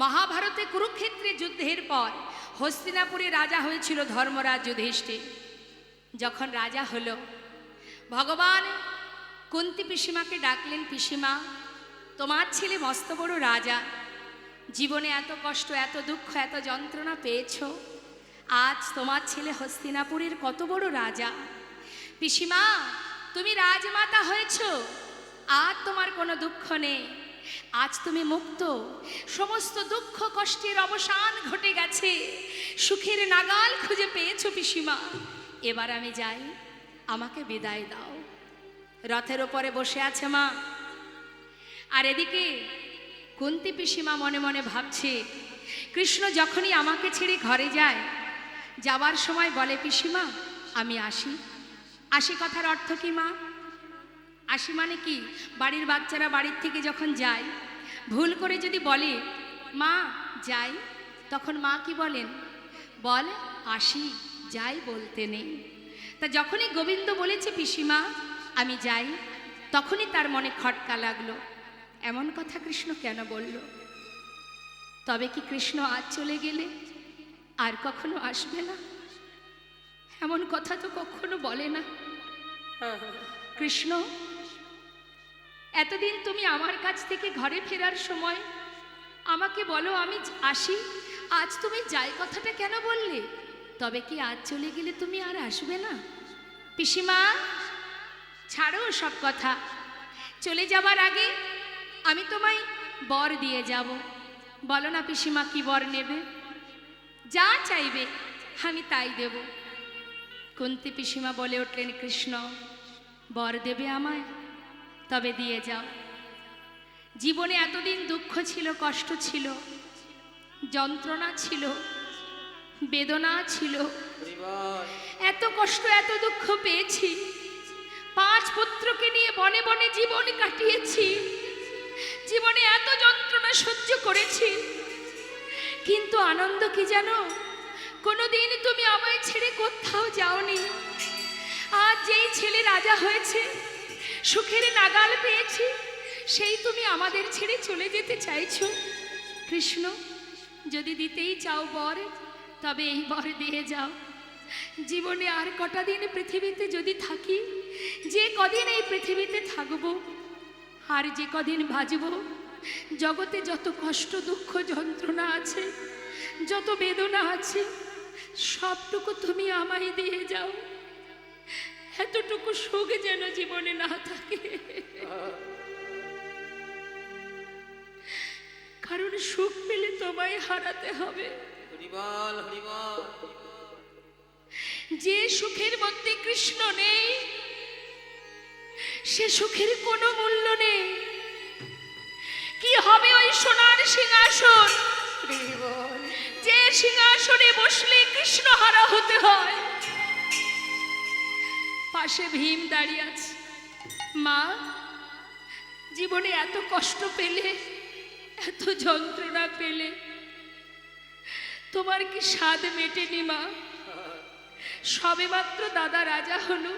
মহাভারতে কুরুক্ষেত্রে যুদ্ধের পর হস্তিনাপুরে রাজা হয়েছিল ধর্মরাজ যুধিষ্ঠির। যখন রাজা হলো, ভগবান কুন্তী পিসিমাকে ডাকলেন, পিসিমা, তোমার ছেলে মস্ত বড় রাজা, জীবনে এত কষ্ট, এত দুঃখ, এত যন্ত্রণা পেয়েছ, আজ তোমার ছেলে হস্তিনাপুরের কত বড় রাজা। পিসিমা, তুমি রাজমাতা হয়েছ, আর তোমার কোনো দুঃখ নেই, আজ তুমি মুক্ত, সমস্ত দুঃখ কষ্টের অবসান ঘটে গেছে, সুখের নাগাল খুঁজে পেয়েছো পিসিমা, এবার আমি যাই, আমাকে বিদায় দাও। রথের ওপরে বসে আছে মা, আর এদিকে কুন্তী পিসিমা মনে মনে ভাবছে, কৃষ্ণ যখনই আমাকে ছেড়ে ঘরে যায়, যাবার সময় বলে, পিসিমা আমি আসি। আসি কথার অর্থ কি মা? আসি মানে কি, বাড়ির বাচ্চারা বাড়ির থেকে যখন যায়, ভুল করে যদি বলে মা যাই, তখন মা কি বলেন? বল আসি, যাই বলতে নেই। তা যখনই গোবিন্দ বলেছে পিসিমা আমি যাই, তখনই তার মনে খটকা লাগলো, এমন কথা কৃষ্ণ কেন বলল? তবে কি কৃষ্ণ আজ চলে গেলে আর কখনো আসবে না? এমন কথা তো কখনো বলে না। কৃষ্ণ, এতদিন তুমি আমার কাছ থেকে ঘরে ফেরার সময় আমাকে বলো আমি আসি, আজ তুমি যাই কথাটা কেন বললে? তবে কি আজ চলে গেলে তুমি আর আসবে না? পিসিমা ছাড়ো সব কথা, চলে যাবার আগে আমি তোমায় বর দিয়ে যাব। বলো না পিসিমা, কি বর নেবে? যা চাইবে আমি তাই দেব। কুন্তী পিসিমা বলে উঠলেন, কৃষ্ণ বর দেবে আমায়? তবে দিয়ে যাও। জীবনে এতদিন দুঃখ ছিল, কষ্ট ছিল, যন্ত্রণা ছিল, বেদনা ছিল, এত কষ্ট এত দুঃখ পেয়েছি, 5 পুত্রকে নিয়ে বনে বনে জীবন কাটিয়েছি, জীবনে এত যন্ত্রণা সহ্য করেছি, কিন্তু আনন্দ কি জানো? কোনোদিন তুমি আমায় ছেড়ে কোথাও যাওনি। আজ যেই ছেলে রাজা হয়েছে, সুখের নাগাল পেয়েছি, সেই তুমি আমাদের ছেড়ে চলে যেতে চাইছো। কৃষ্ণ, যদি দিতেই চাও বর, তবে এই বর দিয়ে যাও। জীবনে আর কটা দিন পৃথিবীতে যদি থাকি, যে কদিন এই পৃথিবীতে থাকবো, আর যে কদিন বাঁচব, জগতে যত কষ্ট দুঃখ যন্ত্রণা আছে, যত বেদনা আছে, সবটুকু তুমি আমায় দিয়ে যাও। এতটুকু সুখ যেন জীবনে না থাকে, কারণ সুখ পেলে তোমায় হারাতে হবে। যে সুখের মধ্যে কৃষ্ণ নেই, সে সুখের কোনো মূল্য নেই। কি হবে ওই সোনার সিংহাসন, যে সিংহাসনে বসলে কৃষ্ণ হারা হতে হয়? পাশে ভীম দাঁড়িয়ে আছে। মা, জীবনে এত কষ্ট পেলে, এত যন্ত্রণা পেলে, তোমার কি স্বাদ মেটেনি মা? সবেমাত্র দাদা রাজা হলো,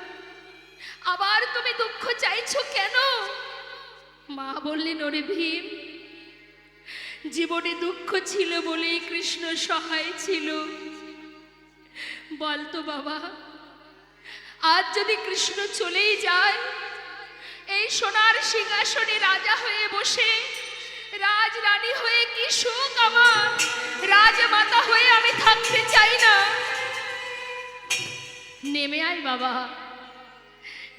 আবার তুমি দুঃখ চাইছো কেন? মা বললেন, ওরে ভীম, জীবনে দুঃখ ছিল বলেই কৃষ্ণ সহায় ছিল। বলতো বাবা, আজ যদি কৃষ্ণ চলেই যায়, এই সোনার সিংহাসনে রাজা হয়ে বসে, রাজ রানী হয়ে কি সুখ আমার? রাজমাতা হয়ে আমি থাকতে চাই না। নেমে আয় বাবা,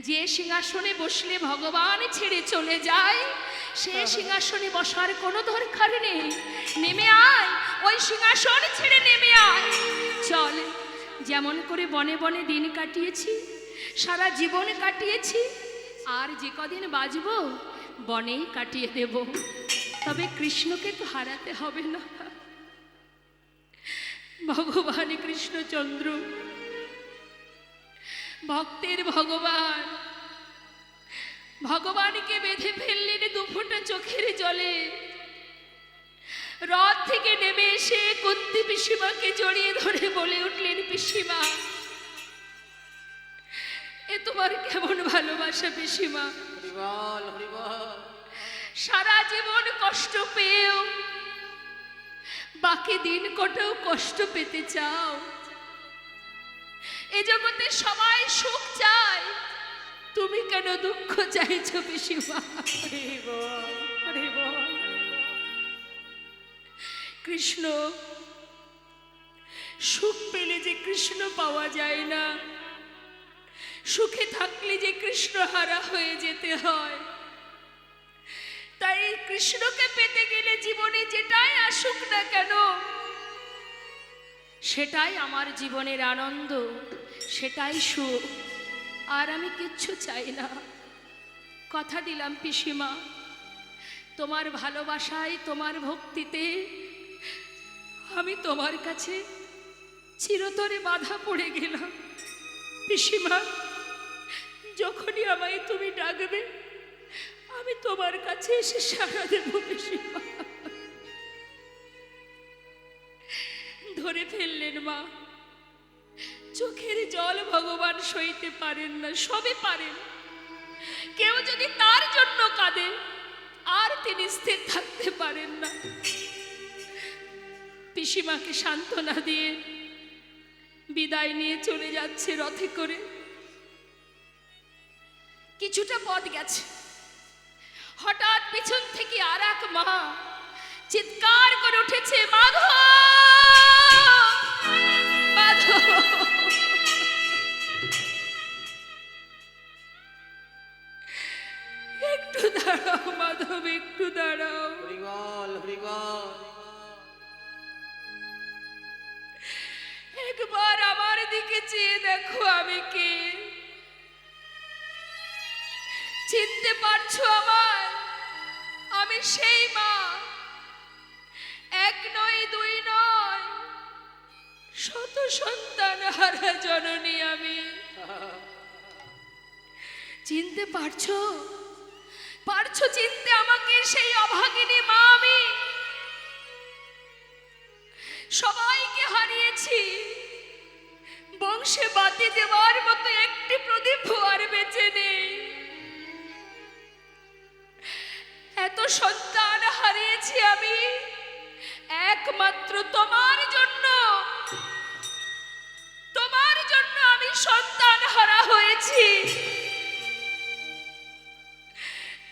যে সিংহাসনে বসলে ভগবান ছেড়ে চলে যায়, সে সিংহাসনে বসার কোনো দরকার নেই। নেমে আয়, ওই সিংহাসন ছেড়ে নেমে আয়। চল, যেমন করে বনে বনে দিন কাটিয়েছি, সারা জীবন কাটিয়েছি, আর যে কদিন বাঁচব বনেই কাটিয়ে দেব। তবে কৃষ্ণকে তো হারাতে হবে না। ভগবান কৃষ্ণচন্দ্র, ভক্তের ভগবান, ভগবানকে বেঁধে ফেললেন 2 ফোঁটা চোখের জলে। রথ থেকে নেমে এসে কুন্তী পিসিমাকে জড়িয়ে ধরে বলে উঠলেন, পিসিমা, এ তোমার কেমন ভালোবাসা পিসিমা? সারা জীবন কষ্ট পেয়েও বাকি দিন কটাও কষ্ট পেতে চাও? এ জগতে সবাই সুখ চায়, তুমি কেন দুঃখ চাইছো পিসিমা? কৃষ্ণ, সুখ পেলে যে কৃষ্ণ পাওয়া যায় না, সুখে থাকলে যে কৃষ্ণ হারা হয়ে যেতে হয়। তাই কৃষ্ণকে পেতে গেলে জীবনে যেটাই আসুক না কেন, সেটাই আমার জীবনের আনন্দ, সেটাই সুখ। আর আমি কিচ্ছু চাই না। কথা দিলাম পিসিমা, তোমার ভালোবাসায়, তোমার ভক্তিতে আমি তোমার কাছে চিরতরে বাধা পড়ে গেলাম। পিসিমা, যখনই আমায় তুমি ডাকবে আমি তোমার কাছে এসে সাড়া দেব। পিসিমা, ধরে ফেললেন মা। চোখের জল ভগবান সইতে পারেন না, সবে পারেন। কেউ যদি তার জন্য কাঁদে আর তিনি স্থির থাকতে পারেন না। পিসিমাকে সান্ত্বনা দিয়ে বিদায় নিয়ে চলে যাচ্ছে রথে করে। কিছুটা পথ গেছে, হঠাৎ পিছন থেকে আর এক মা চিৎকার করে উঠেছে, মাধব, মাধব। একটু দাঁড়াও মাধব, একটু দাঁড়াও। একবার আমার দিকে চেয়ে দেখো, আমি কে? চিনতে পারছো আমায়? আমি সেই মা, এক নয় দুই নয়, শত সন্তান হারা জননী আমি। চিনতে পারছো? পারছো চিনতে আমাকে? সেই অভাগিনী মা আমি। সবাইকে হারিয়েছি, বংশে বাতি দেওয়ার মতো একটি প্রদীপ আর বেঁচে নেই। এত সন্তান হারিয়েছি আমি একমাত্র তোমার জন্য। তোমার জন্য আমি সন্তান হারা হয়েছি।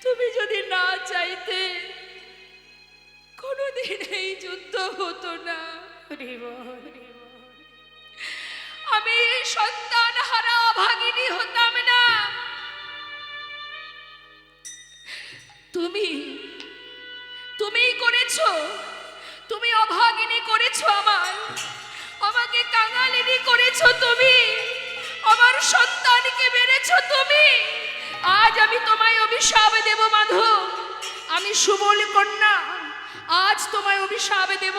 তুমি যদি না চাইতে কোনোদিন এই যুদ্ধ হতো না। আমি সন্তান হারা অভাগিনী হতাম না। তুমিই করেছো, তুমি অভাগিনী করেছো আমাকে কাঙালিনী করেছো তুমি, আমার সন্তানকে মেরেছো তুমি। আজ আমি তোমায় অভিশাপ দেব মাধব, আমি সুবল কন্যা, আজ তোমায় অভিশাপ দেব।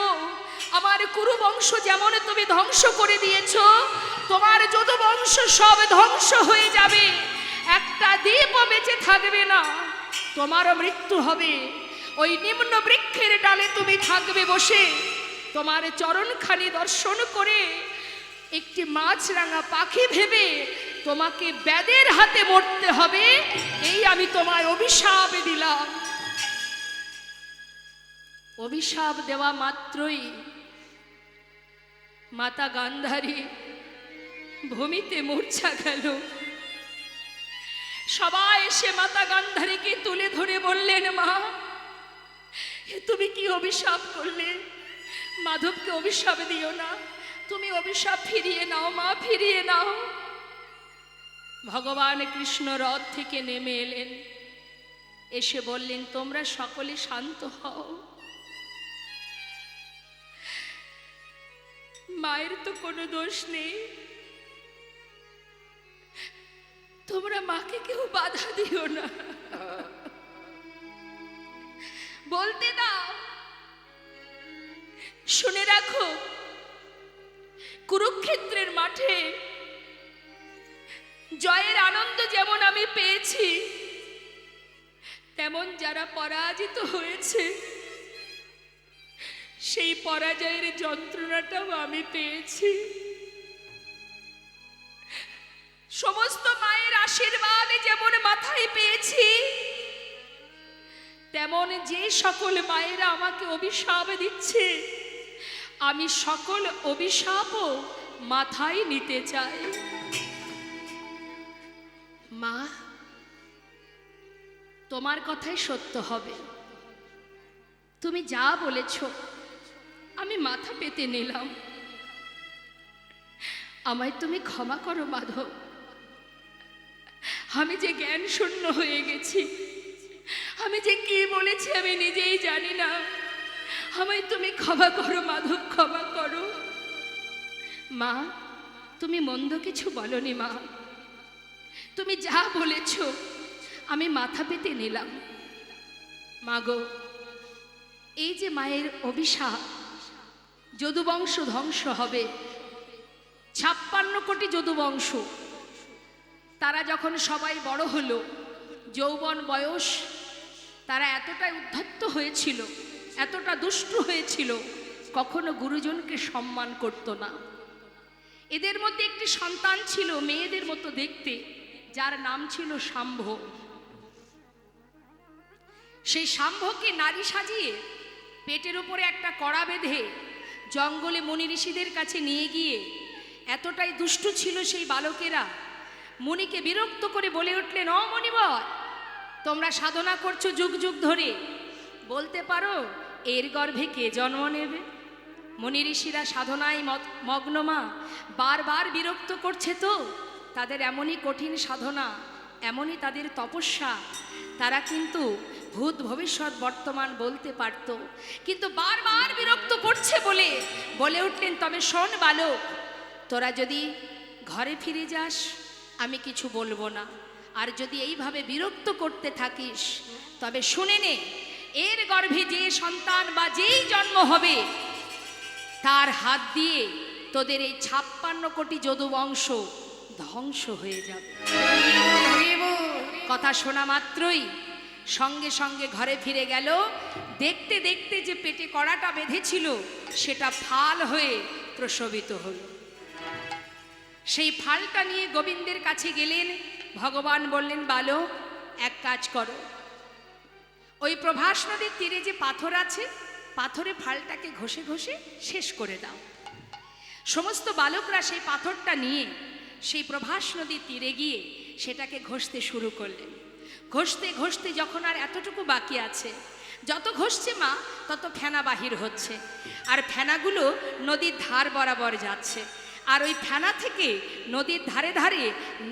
আমার কুরু বংশ যেমন তুমি ধ্বংস করে দিয়েছো, তোমার যদু বংশ সব ধ্বংস হয়ে যাবে, একটা দ্বীপও বেঁচে থাকবে না। তোমার মৃত্যু হবে, ওই নিম্ন বৃক্ষের ডালে তুমি থাকবে বসে। তোমার চরণখানি দর্শন করে একটি মাছরাঙা পাখি ভেবে তোমাকে ব্যাদের হাতে মরতে হবে, এই আমি তোমায় অভিশাপ দিলাম। অভিশাপ দেওয়া মাত্রই মাতা গান্ধারী ভূমিতে মূর্ছা গেল। সবাই এসে মাতা গান্ধারীকে তুলে ধরে বললেন, মা, তুমি কি অভিশাপ করলে? মাধবকে অভিশাপ দিও না, তুমি অভিশাপ ফিরিয়ে নাও মা, ফিরিয়ে নাও। ভগবান কৃষ্ণ রথ থেকে নেমে এলেন, এসে বললেন, তোমরা সকলে শান্ত হও। মায়ের তো কোনো দোষ নেই, তোমরা মাকে কেউ বাধা দিও না, বলতে দাও। শুনে রাখো, কুরুক্ষেত্রের মাঠে জয়ের আনন্দ যেমন আমি পেয়েছি, তেমন যারা পরাজিত হয়েছে সেই পরাজয়ের যন্ত্রণাটাও আমি পেয়েছি। সমস্ত মায়ের আশীর্বাদ যেমন মাথায় পেয়েছি, তেমন যে সকল মায়েরা আমাকে অভিশাপ দিচ্ছে, আমি সকল অভিশাপও মাথায় নিতে চাই। মা, তোমার কথাই সত্য হবে। তুমি যা বলেছ আমি মাথা পেতে নিলাম। আমায় তুমি ক্ষমা করো মাধব। আমি যে জ্ঞান শূন্য হয়ে গেছি, আমি যে কি বলেছি আমি নিজেই জানি না। আমায় তুমি ক্ষমা করো মাধব, ক্ষমা করো। মা, তুমি মন্দ কিছু বলনি মা। তুমি যা বলেছ আমি মাথা পেতে নিলাম। মাগো, এই যে মায়ের অভিশাপ, যদুবংশ ধ্বংস হবে। 56 কোটি যদুবংশ, তারা যখন সবাই বড় হলো, যৌবন বয়স, তারা এতটাই উদ্ধত্ত হয়েছিল, এতটা দুষ্টু হয়েছিল, কখনো গুরুজনকে সম্মান করত না। এদের মধ্যে একটি সন্তান ছিল মেয়েদের মতো দেখতে, যার নাম ছিল শাম্ভ। সেই শাম্ভকে নারী সাজিয়ে পেটের উপরে একটা কড়া বেঁধে জঙ্গলে মুনি ঋষিদের কাছে নিয়ে গিয়ে, এতটাই দুষ্টু ছিল সেই বালকেরা, মুনিকে বিরক্ত করে বলে উঠলেন, ও মণিবর, তোমরা সাধনা করছো যুগ যুগ ধরে, বলতে পারো এর গর্ভে কে জন্ম নেবে? মুনি ঋষিরা সাধনায় মগ্ন মা, বারবার বিরক্ত করছে তো। তাদের এমনই কঠিন সাধনা, এমনই তাদের তপস্যা, তারা কিন্তু ভূত ভবিষ্যৎ বর্তমান বলতে পারত, কিন্তু বারবার বিরক্ত করছে বলে উঠলেন, তবে শোন বালক, তোরা যদি ঘরে ফিরে যাস আমি কিছু বলবো না, আর যদি এইভাবে বিরক্ত করতে থাকিস তবে শুনে নে, এর গর্ভে যে সন্তান বা যেই জন্ম হবে তার হাত দিয়ে তোদের এই 56 কোটি যদুবংশ ধ্বংস হয়ে যাবে। কথা শোনা মাত্রই সঙ্গে সঙ্গে ঘরে ফিরে গেল। দেখতে দেখতে যে পেটে কড়াটা বেঁধেছিল সেটা ফাল হয়ে প্রসবিত হলো। সেই ফালটা নিয়ে গোবিন্দের কাছে গেলেন। ভগবান বললেন, বালক, এক কাজ করো, ওই প্রভাস নদীর তীরে যে পাথর আছে, পাথরে ফালটাকে ঘষে ঘষে শেষ করে দাও। সমস্ত বালকরা সেই পাথরটা নিয়ে সেই প্রভাস নদীর তীরে গিয়ে সেটাকে ঘষতে শুরু করলেন। ঘষতে ঘষতে যখন আর এতটুকু বাকি আছে, যত ঘষছে মা তত ফেনা বাহির হচ্ছে, আর ফেনাগুলো নদীর ধার বরাবর যাচ্ছে, আর ওই ফেনা থেকে নদীর ধারে ধারে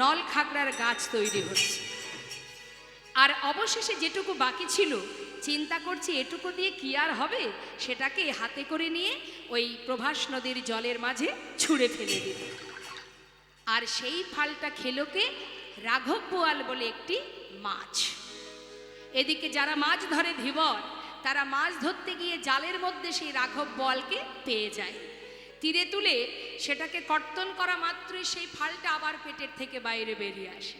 নল খাগড়ার গাছ তৈরি হচ্ছে। আর অবশেষে যেটুকু বাকি ছিল, চিন্তা করছি এটুকু দিয়ে কি আর হবে, সেটাকে হাতে করে নিয়ে ওই প্রভাস নদীর জলের মাঝে ছুঁড়ে ফেলে দিল। আর সেই ফালটা খেলো কে? রাঘব বোয়াল বলে একটি মাছ। এদিকে যারা মাছ ধরে ধীবর, তারা মাছ ধরতে গিয়ে জালের মধ্যে সেই রাঘব বোয়ালকে পেয়ে যায়। তীরে তুলে সেটাকে কর্তন করা মাত্রই সেই ফালটা আবার পেটের থেকে বাইরে বেরিয়ে আসে।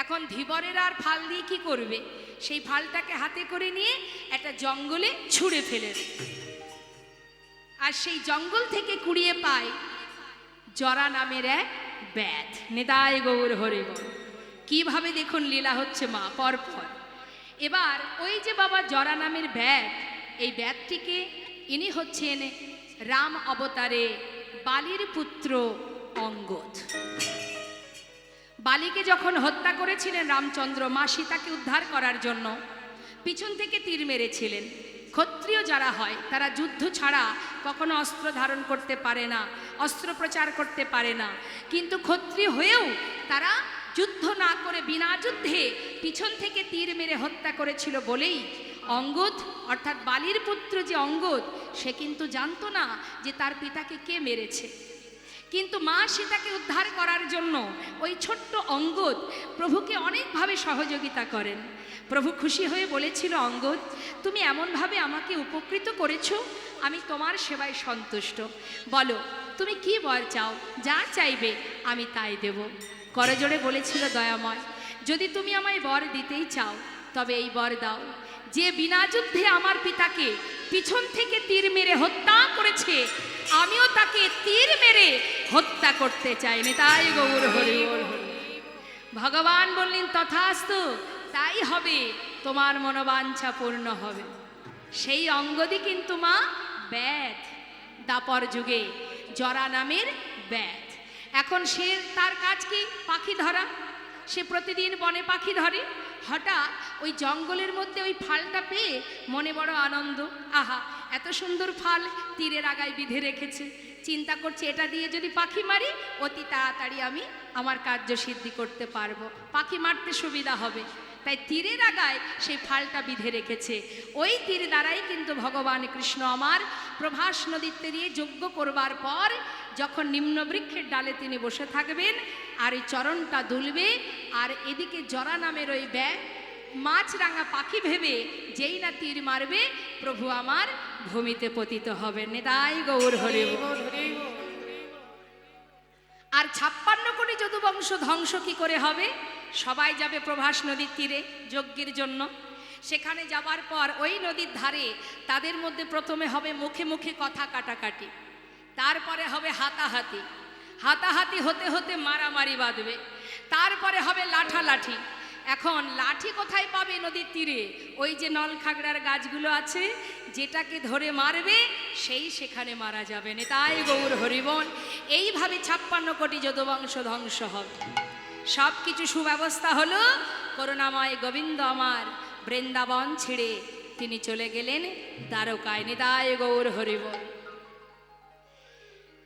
এখন ধীবরেরা আর ফাল দিয়ে কি করবে? সেই ফালটাকে হাতে করে নিয়ে একটা জঙ্গলে ছুঁড়ে ফেলে দেয়। আর সেই জঙ্গল থেকে কুড়িয়ে পায় জরা নামের এক ব্যাধ। নিতাই গৌর হরি বল। কিভাবে দেখুন লীলা হচ্ছে মা পরপর। এবার ওই যে বাবা জরা নামের ব্যাধ, এই ব্যাধটিকে, ইনি হচ্ছেন রাম অবতারে বালির পুত্র অঙ্গদ। বালিকে যখন হত্যা করেছিলেন রামচন্দ্র, মা সীতাকে উদ্ধার করার জন্য পিছন থেকে তীর মেরেছিলেন। ক্ষত্রিয় যারা হয় তারা যুদ্ধ ছাড়া কখনো অস্ত্র ধারণ করতে পারে না, অস্ত্র প্রচার করতে পারে না, কিন্তু ক্ষত্রিয় হয়েও তারা যুদ্ধ না করে বিনা যুদ্ধে পিছন থেকে তীর মেরে হত্যা করেছিল বলেই অঙ্গদ, অর্থাৎ বালির পুত্র যে অঙ্গদ, সে কিন্তু জানতো না যে তার পিতাকে কে মেরেছে। কিন্তু মা সীতাকে উদ্ধার করার জন্য ওই ছোট্ট অঙ্গদ প্রভুকে অনেকভাবে সহযোগিতা করেন। প্রভু খুশি হয়ে বলেছিল, অঙ্গদ, তুমি এমনভাবে আমাকে উপকৃত করেছো, আমি তোমার সেবায় সন্তুষ্ট। বলো তুমি কি বর চাও, যা চাইবে আমি তাই দেব। করজোড়ে বলেছিল দয়াময়, যদি তুমি আমায় বর দিতেই চাও তবে এই বর দাও, যে বিনা যুদ্ধে আমার পিতাকে পিছন থেকে তীর মেরে হত্যা করেছে, আমিও তাকে তীর মেরে হত্যা করতে চাই। নিতাই গৌর হরি বল। ভগবান বললেন, তথাস্তু, তাই হবে, তোমার মনোবাঞ্ছা পূর্ণ হবে। সেই অঙ্গদই কিন্তু মা ব্যাধ, দাপর যুগে জরা নামের ব্যাধ। এখন সে তার কাজ কি? পাখি ধরা। সে প্রতিদিন বনে পাখি ধরে। হঠাৎ ওই জঙ্গলের মধ্যে ওই ফালটা পেয়ে মনে বড় আনন্দ। আহা, এত সুন্দর ফাল তীরের আগায় বিঁধে রেখেছে। চিন্তা করছে এটা দিয়ে যদি পাখি মারি অতি তাড়াতাড়ি আমি আমার কার্য সিদ্ধি করতে পারবো, পাখি মারতে সুবিধা হবে। তাই তীরের আগায় সেই ফালটা বিঁধে রেখেছে। ওই তীর দ্বারাই কিন্তু ভগবান কৃষ্ণ আমার প্রভাস নদীর তীরে যজ্ঞ করবার পর যখন নিম্ন বৃক্ষের ডালে তিনি বসে থাকবেন আর এই চরণটা দুলবে, আর এদিকে জরা নামের ওই ব্যাগ মাছরাঙা পাখি ভেবে যেই না তীর মারবে প্রভু আমার ভূমিতে পতিত হবেন। নিতাই গৌর হরি বল। আর 56 কোটি যদুবংশ ধ্বংস কি করে হবে? সবাই যাবে প্রভাস নদীর তীরে যজ্ঞের জন্য। সেখানে যাবার পর ওই নদীর ধারে তাদের মধ্যে প্রথমে হবে মুখে মুখে কথা কাটাকাটি, তারপরে হবে হাতাহাতি, হাতাহাতি হতে হতে মারামারি বাঁধবে, তারপরে হবে লাঠালাঠি। এখন লাঠি কোথায় পাবে? নদীর তীরে ওই যে নলখাগড়ার গাছগুলো আছে, যেটাকে ধরে মারবে সেই সেখানে মারা যাবে। নিতাই গৌর হরিবন। এইভাবে 56 কোটি যদুবংশ ধ্বংস হবে। সব কিছু সুব্যবস্থা হলো। করুণাময় গোবিন্দ আমার বৃন্দাবন ছেড়ে তিনি চলে গেলেন দ্বারকায়। নিতাই গৌর হরিবল।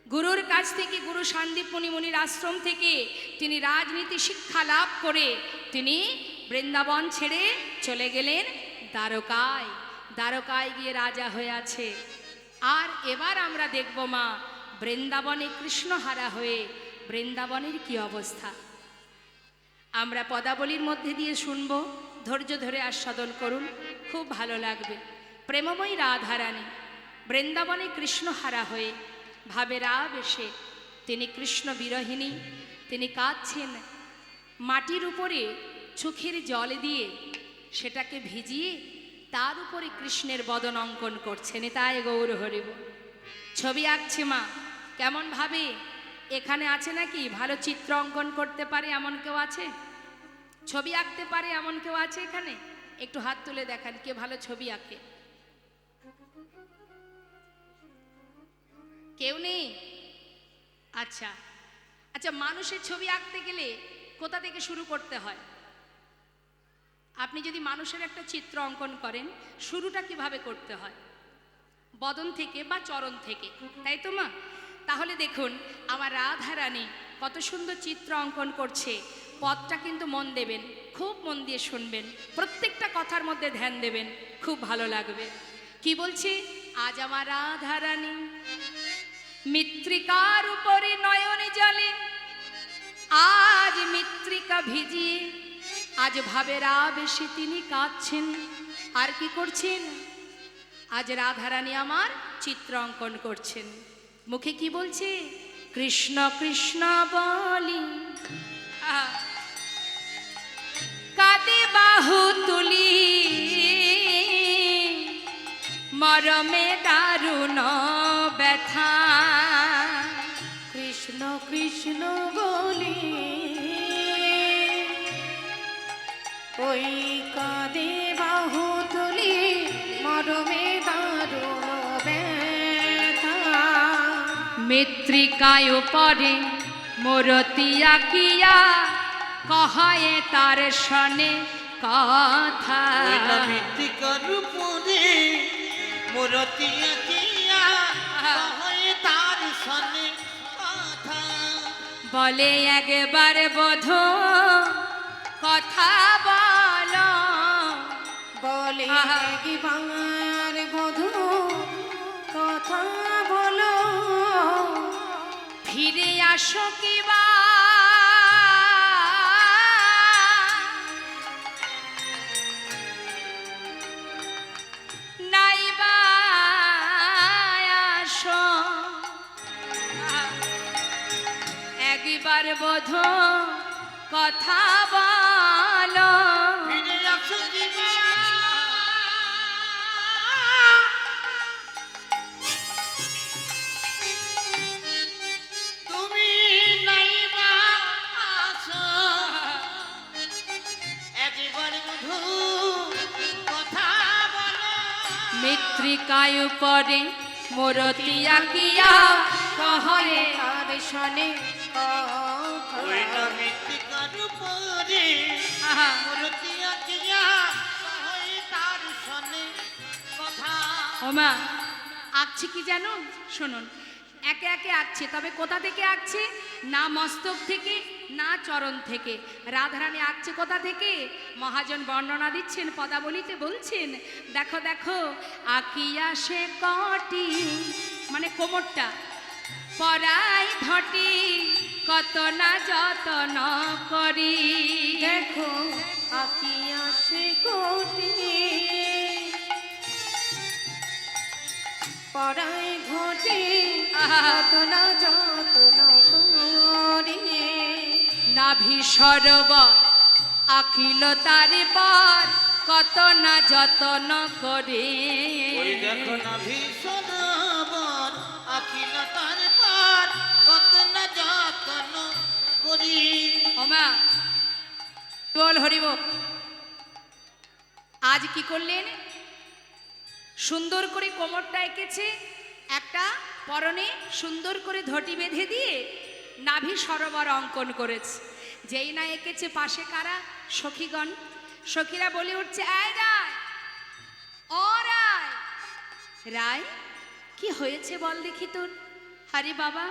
গুরুর কাছ থেকে, গুরু শান্তিপুনি মুনির আশ্রম থেকে তিনি রাজনীতি শিক্ষা লাভ করে তিনি বৃন্দাবন ছেড়ে চলে গেলেন দ্বারকায়। দ্বারকায় গিয়ে রাজা হয়ে আছে। আর এবার আমরা দেখব মা বৃন্দাবনে কৃষ্ণহারা হয়ে বৃন্দাবনের কি অবস্থা। আমরা পদাবলীর মধ্যে দিয়ে শুনব, ধৈর্য ধরে আস্বাদন করুন, খুব ভালো লাগবে। প্রেমময়ী রাধারানী বৃন্দাবনে কৃষ্ণহারা হয়ে ভাবের আবেশে তিনি কৃষ্ণ বিরহিণী, তিনি কাঁদছেন। মাটির উপরে চোখের জল দিয়ে সেটাকে ভিজিয়ে তার উপরে কৃষ্ণের বদন অঙ্কন করছেন। তাই গৌর হরিব। ছবি আঁকছে মা। কেমন ভাবে? এখানে আছে নাকি ভালো চিত্র অঙ্কন করতে পারে এমন কেউ আছে? ছবি আঁকতে পারে এমন কেউ আছে এখানে? একটু হাত তুলে দেখান কে ভালো ছবি আঁকে। কেউ নেই? আচ্ছা আচ্ছা, মানুষের ছবি আঁকতে গেলে কোথা থেকে শুরু করতে হয়? আপনি যদি মানুষের একটা চিত্র অঙ্কন করেন, শুরুটা কিভাবে করতে হয়? বদন থেকে বা চরণ থেকে, তাই তো মা? তাহলে দেখুন আমার রাধারানী কত সুন্দর চিত্র অঙ্কন করছে। পদটা কিন্তু মন দেবেন, খুব মন দিয়ে শুনবেন, প্রত্যেকটা কথার মধ্যে ধ্যান দেবেন, খুব ভালো লাগবে। কি বলছে? আজ আমার রাধারানী মৃত্তিকার উপরে নয়ন জলে, আজ মৃত্তিকা ভিজিয়ে আজ ভাবের আবেশে তিনি কাঁদছেন। আর কি করছেন? আজ রাধারানী আমার চিত্র অঙ্কন করছেন। মুখে কি বলছে? কৃষ্ণ কৃষ্ণ বলি কাঁদে বাহু তুলি, মরমে দারুণ ব্যথা। কৃষ্ণ কৃষ্ণ বলি ওই কাঁদে বাহু তুলি, মরমে দারুণ ব্যথা। মৃত্তিকায় পরে মূরতি আঁকিয়া কহায়ে তার শনে কথা। মৃত্তিকার উপরে মূরতি আঁকিয়া কহায়ে তার শনে কথা। বলে একবার বধূ কথা বলো, বলে একবার বধূ কথা বলো, ফিরে আসো কিবা নাইবা আসো। একবার বধূ কথা বলো, ফিরে আসো কিবা তুমি নাইবা আসো। একবার বধূ কথা বলো। মৃত্তিকায় পরে মোরতি আঁকিয়া কহরে তার শনে ওই না মৃত্তিকার উপরে আহা, মূর্তি আঁকিয়া কহে তার সনে কথা। ওমা আঁকছি কি জানো, শুনুন একে একে আঁকছে, তবে কোথা থেকে আঁকছে, না মস্তক থেকে না চরণ থেকে। রাধারানী আঁকছে কোথা থেকে, মহাজন বর্ণনা দিচ্ছেন, পদাবলিতে বলছেন, দেখো দেখো আঁকিয়া সে কটি, মানে কোমরটা পরাই ঘটি, কত না যতন করি। দেখো আঁকিয়া সে কোটি পরায় ঘটে কত না যতন করে। নাভি সরোবর আঁকিল তারে পর, কত না যতন করে। ওই দেখো না ভীষণ বর আখিল তার পার কত না যতন করি। ওমা বল হরিব, আজ কি করলেন, সুন্দর করে কোমরটা এঁকেছে, একটা পরনে সুন্দর করে ধটি বেঁধে দিয়ে নাভি সরোবর অঙ্কন করেছে। যেই না এঁকেছে পাশে কারা, সখীগণ, সখীরা বলে উঠছে, আয় রায়, ও রায়, রায় কি হয়েছে বল দেখি তোর। আরে বাবা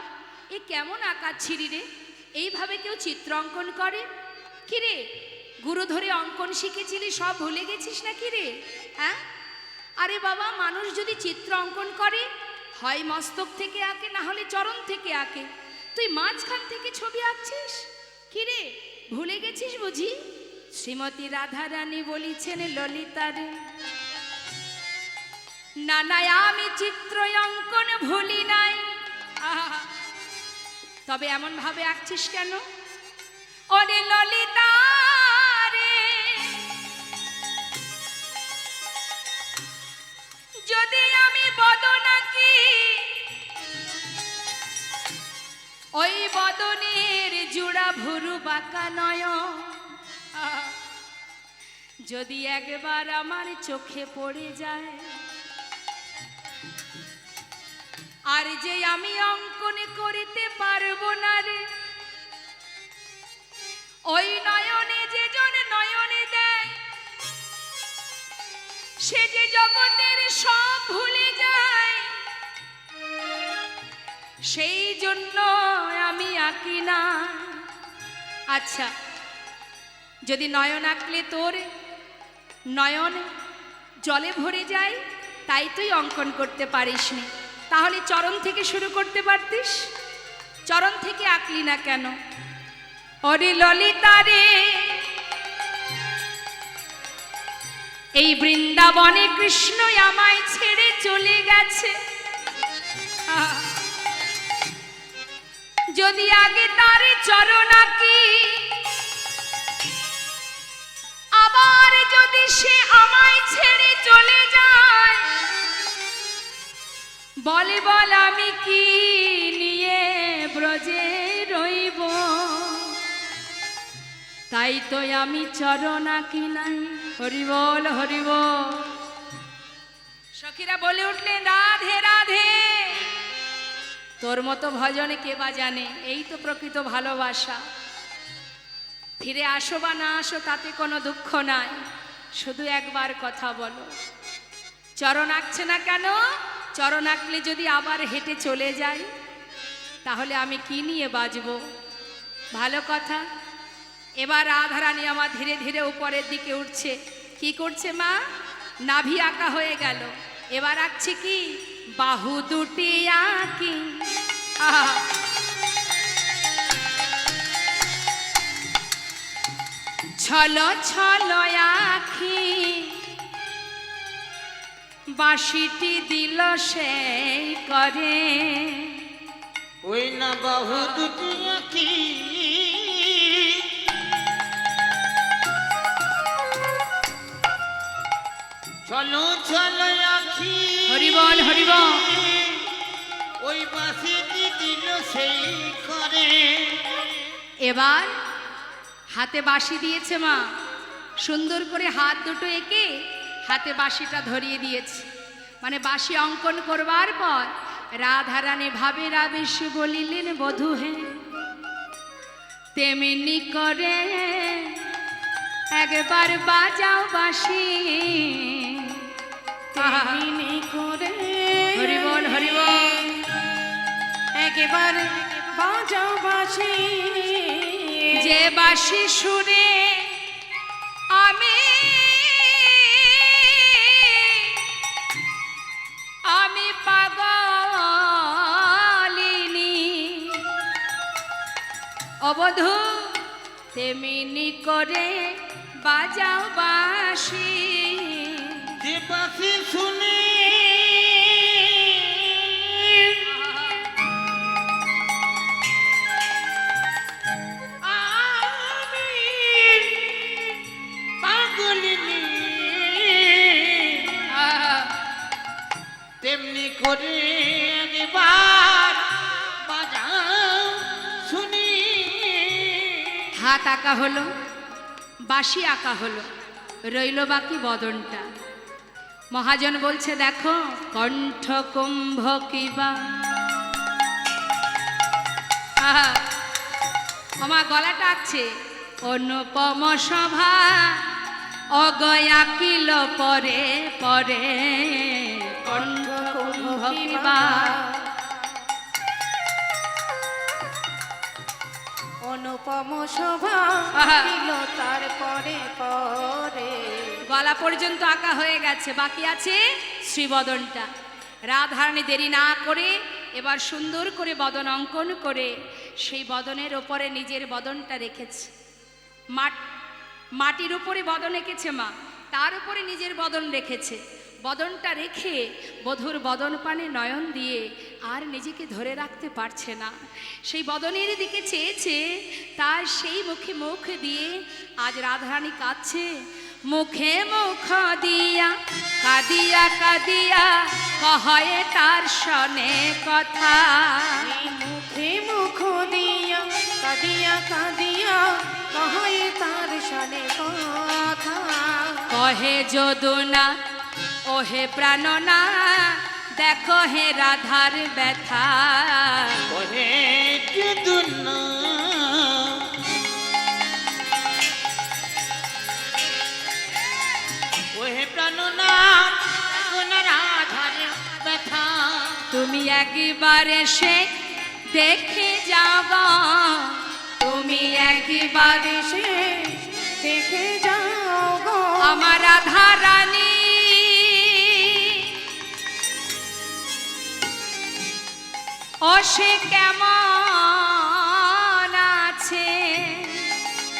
এ কেমন আঁকাচ্ছিরি রে, এইভাবে কেউ চিত্র অঙ্কন করে? কি রে গুরু ধরে অঙ্কন শিখেছিলি সব ভুলে গেছিস নাকি রে, হ্যাঁ? আরে বাবা মানুষ যদি চিত্র অঙ্কন করে হয় মস্তক থেকে আঁকে, না হলে চরণ থেকে আঁকে, তুই মাঝখান থেকে ছবি আঁকছিস কি রে, ভুলে গেছিস বুঝি? শ্রীমতী রাধারানী বলিছেন ললিতারে, না না আমি চিত্র অঙ্কন ভুলি নাই। আহা, তবে এমন ভাবে আঁকছিস কেন? ওরে ললিতা রে, যদি আমি বদন আঁকি, ওই বদনের জুড়া ভুরু বাঁকা নয়, যদি একবার আমার চোখে পড়ে যায়, আর যে আমি অঙ্কন করিতে পারবো না রে, ওই নয়নে যে জন নয়নে দেয়, সে যে জগতের সব ভুলে যায়, সেই জন্য আমি আঁকি না। আচ্ছা যদি নয়ন আঁকলে তোর নয়ন জলে ভরে যায়, তাই তুই অঙ্কন করতে পারিস নি, তাহলে চরণ থেকে শুরু করতে পারতিস, চরণ থেকে আঁকলি না কেন? ওরে ললিতা রে, এই বৃন্দাবনে কৃষ্ণ আমায় ছেড়ে চলে গেছে, যদি আগে তারে চরণ আঁকি, আবার যদি সে আমায় ছেড়ে চলে যায়, বলে বল আমি কি নিয়ে ব্রজে রইব, তাই তো আমি চরণ আঁকি নাই। হরি বল হরি বল। সখীরা বলে উঠলেন, রাধে রাধে, তোর মতো ভজনে কে বা জানে, এই তো প্রকৃত ভালোবাসা। ফিরে আসো বা না আসো তাতে কোনো দুঃখ নাই, শুধু একবার কথা বলো, চরণ আঁকছে না কেন? চরণ আঁকলে যদি আবার হেঁটে চলে যাই, তাহলে আমি কি নিয়ে বাঁচব? ভালো কথা। এবার রাধারানী আমার ধীরে ধীরে উপরের দিকে উঠছে। কি করছে মা? নাভি আঁকা হয়ে গেল, এবার আঁকছে কি? বাহু দুটি আঁকি। আহা, ছলো ছলো আঁখি, বাঁশিটি দিল সেই করে, ওই না বাহু দুটি আঁকি, চলো চলো আঁখি। হরি বল হরি বল। ওই বাঁশিটি দিল সেই করে। এবার হাতে বাঁশি দিয়েছে মা, সুন্দর করে হাত দুটো এঁকে হাতে বাঁশিটা ধরিয়ে দিয়েছে। মানে বাঁশি অঙ্কন করবার পর রাধারানী ভাবের আবেশে বলিলেন বধূ হে তেমনি করে একবার বাজাও বাঁশি। তেমনি করে হরি বল হরি বল। একবার বাজাও বাঁশি, যে বাঁশি সুরে আমি আমি পাগলিনী অবধূ তেমনি করে বাজাও বাঁশি। যে বাঁশি শুনে আমি পাগলিনী, তেমনি করে একবার বাজাও শুনি। হাত আঁকা হলো, বাঁশি আঁকা হলো, রইল বাকি বদনটা। মহাজন বলছে দেখো কণ্ঠ কুম্ভ কিবা আমার গলাটা আঁকছে অনুপম সভা অগয়া কিল পরে পরে কণ্ঠ কুম্ভ কিবা। অনুপম শোভা আহা। দিল তারপরে পরে। গলা পর্যন্ত আঁকা হয়ে গেছে, বাকি আছে শ্রীবদনটা। রাধারানী দেরি না করে এবার সুন্দর করে বদন অঙ্কন করে সেই বদনের ওপরে নিজের বদনটা রেখেছে। মাটির উপরে বদন এঁকেছে মা, তার উপরে নিজের বদন রেখেছে। বদনটা রেখে বধূর বদন পানে নয়ন দিয়ে আর নিজেকে ধরে রাখতে পারছে না। সেই বদনের দিকে চেয়েছে, তার সেই মুখে মুখ দিয়ে আজ রাধারানী কাঁদছে। মুখে মুখ দিয়া কাঁদিয়া কাঁদিয়া কহয়ে তার সনে কথা। এই মুখে মুখ দিয়া কাঁদিয়া কাঁদিয়া কহে তার সনে কথা। কহে যদুনা ওহে প্রাণনা দেখো হে রাধার ব্যথা। কহে যদুনা ওহে প্রাণনা রাধার ব্যথা। তুমি একবার এসে দেখে যাও গো, তুমি একবার এসে দেখে যাও গো আমার রাধারানী ও সে কেমন আছে।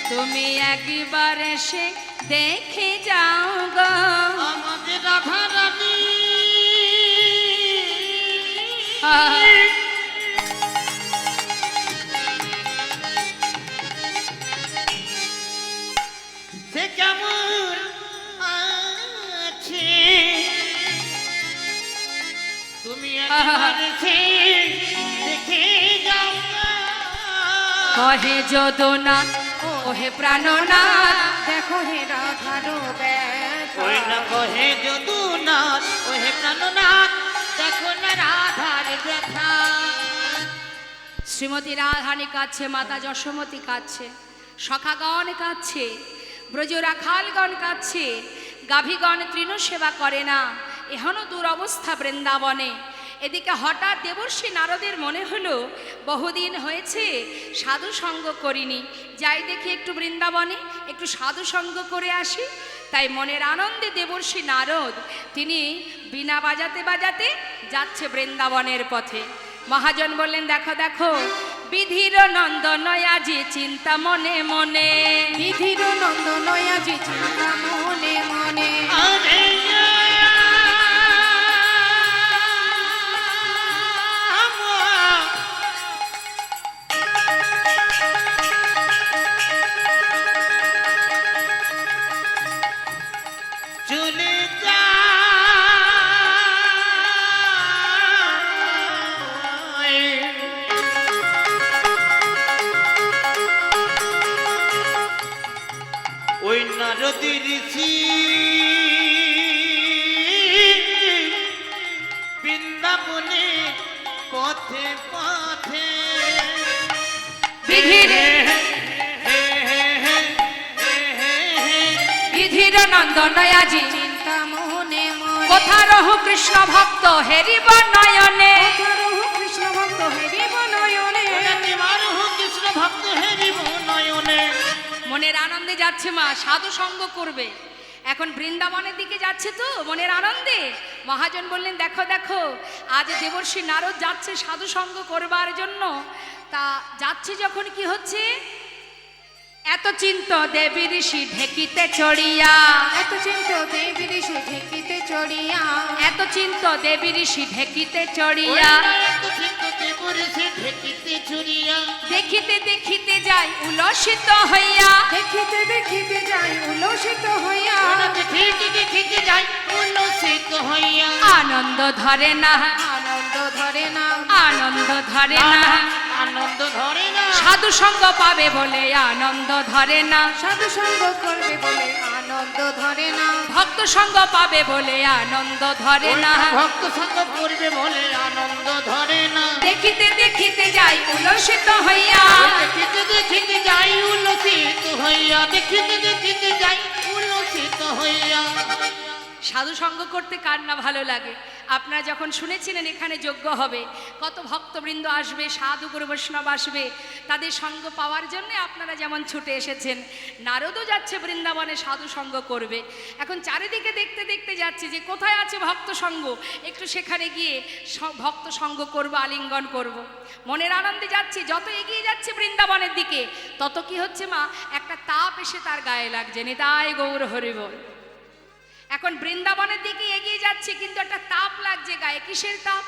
তুমি একবার এসে দেখে যাও গো আমাদের রাধারানী সে কেমন আছে। তুমি একবার এসে দেখে যাও গো। কহে যদুনা ওহে প্রাণনা দেখো হে রাধার ব্যথা। ওই না কহে যদুনাথ ওহে প্রাণনাথ দেখো না রাধার ব্যথা। শ্রীমতী রাধারানী কাঁদছে, মাতা যশোমতী কাঁদছে, সখাগণ কাঁদছে, ব্রজ রাখালগণ কাঁদছে, গাভীগণ তৃণ সেবা করে না, এহনো দুরবস্থা বৃন্দাবনে। এদিকে হঠাৎ দেবর্ষী নারদের মনে হলো বহুদিন হয়েছে সাধু সঙ্গ করিনি, যাই দেখি একটু বৃন্দাবনে একটু সাধু সঙ্গ করে আসি। তাই মনের আনন্দে দেবর্ষী নারদ তিনি বীণা বাজাতে বাজাতে যাচ্ছে বৃন্দাবনের পথে। মহাজন বললেন দেখো দেখো বিধির নন্দনয়া যে চিন্তা মনে মনে। বিধির নন্দনয়া যে চিন্তা মনে মনে। আরে চলে যা ওই নারদী ঋষি পথে পথে বিধির বিধির নন্দন আজি চিন্তা মনে মনে কোথা রহু কৃষ্ণ ভক্ত হেরিব নয়নে। কৃষ্ণ ভক্ত হেরিব নয়নে কৃষ্ণ ভক্ত হেরিব নয়নে। মনের আনন্দে যাচ্ছে মা, সাধু সঙ্গ করবে। এখন বৃন্দাবনের দিকে যাচ্ছে তো মনের আনন্দে। মহাজন বললেন দেখো দেখো, আজ দেবর্ষি নারদ যাচ্ছে সাধু সঙ্গ করবার জন্য। তা যাচ্ছে যখন কি হচ্ছে, এত চিন্ত দেবী ঋষি ঢেকিতে চড়িয়া, এত চিন্ত দেবী ঋষি ঢেকিতে চড়িয়া, এত চিন্ত দেবী ঋষি ঢেকিতে চড়িয়া, দেখিতে দেখিতে যাই উলসিত হইয়া, দেখিতে দেখিতে যাই উল্লসিত হইয়া, দেখিতে দেখিতে যাই উল্লসিত হইয়া। আনন্দ ধরে না, আনন্দ ধরে না, আনন্দ ধরে না, আনন্দ ধরে না। সাধু সঙ্গ পাবে বলে আনন্দ ধরে না, সাধু সঙ্গ করবে বলে আনন্দ ধরে না, ভক্ত সঙ্গ পাবে বলে আনন্দ ধরে না, ভক্ত সঙ্গ করবে বলে আনন্দ ধরে না। দেখিতে দেখিতে যাই উলসিত হইয়া, দেখিতে দেখিতে যাই উল্লসিত হইয়া, দেখিতে দেখিতে যাই উল্লসিত হইয়া। সাধু সঙ্গ করতে কার না ভালো লাগে। আপনারা যখন শুনেছিলেন এখানে যজ্ঞ হবে, কত ভক্তবৃন্দ আসবে, সাধু গুরু বৈষ্ণব আসবে, তাদের সঙ্গ পাওয়ার জন্য আপনারা যেমন ছুটে এসেছেন। নারদও যাচ্ছে বৃন্দাবনে সাধু সঙ্গ করবে। এখন চারিদিকে দেখতে দেখতে যাচ্ছে যে কোথায় আছে ভক্ত সঙ্গ, একটু সেখানে গিয়ে ভক্ত সঙ্গ করব, আলিঙ্গন করব। মনের আনন্দে যাচ্ছে, যত এগিয়ে যাচ্ছে বৃন্দাবনের দিকে তত কি হচ্ছে মা, একটা তাপ এসে তার গায়ে লাগছে। নিতাই গৌর হরি বল। এখন বৃন্দাবনের দিকে এগিয়ে যাচ্ছে কিন্তু একটা তাপ লাগছে গায়ে। কিসের তাপ?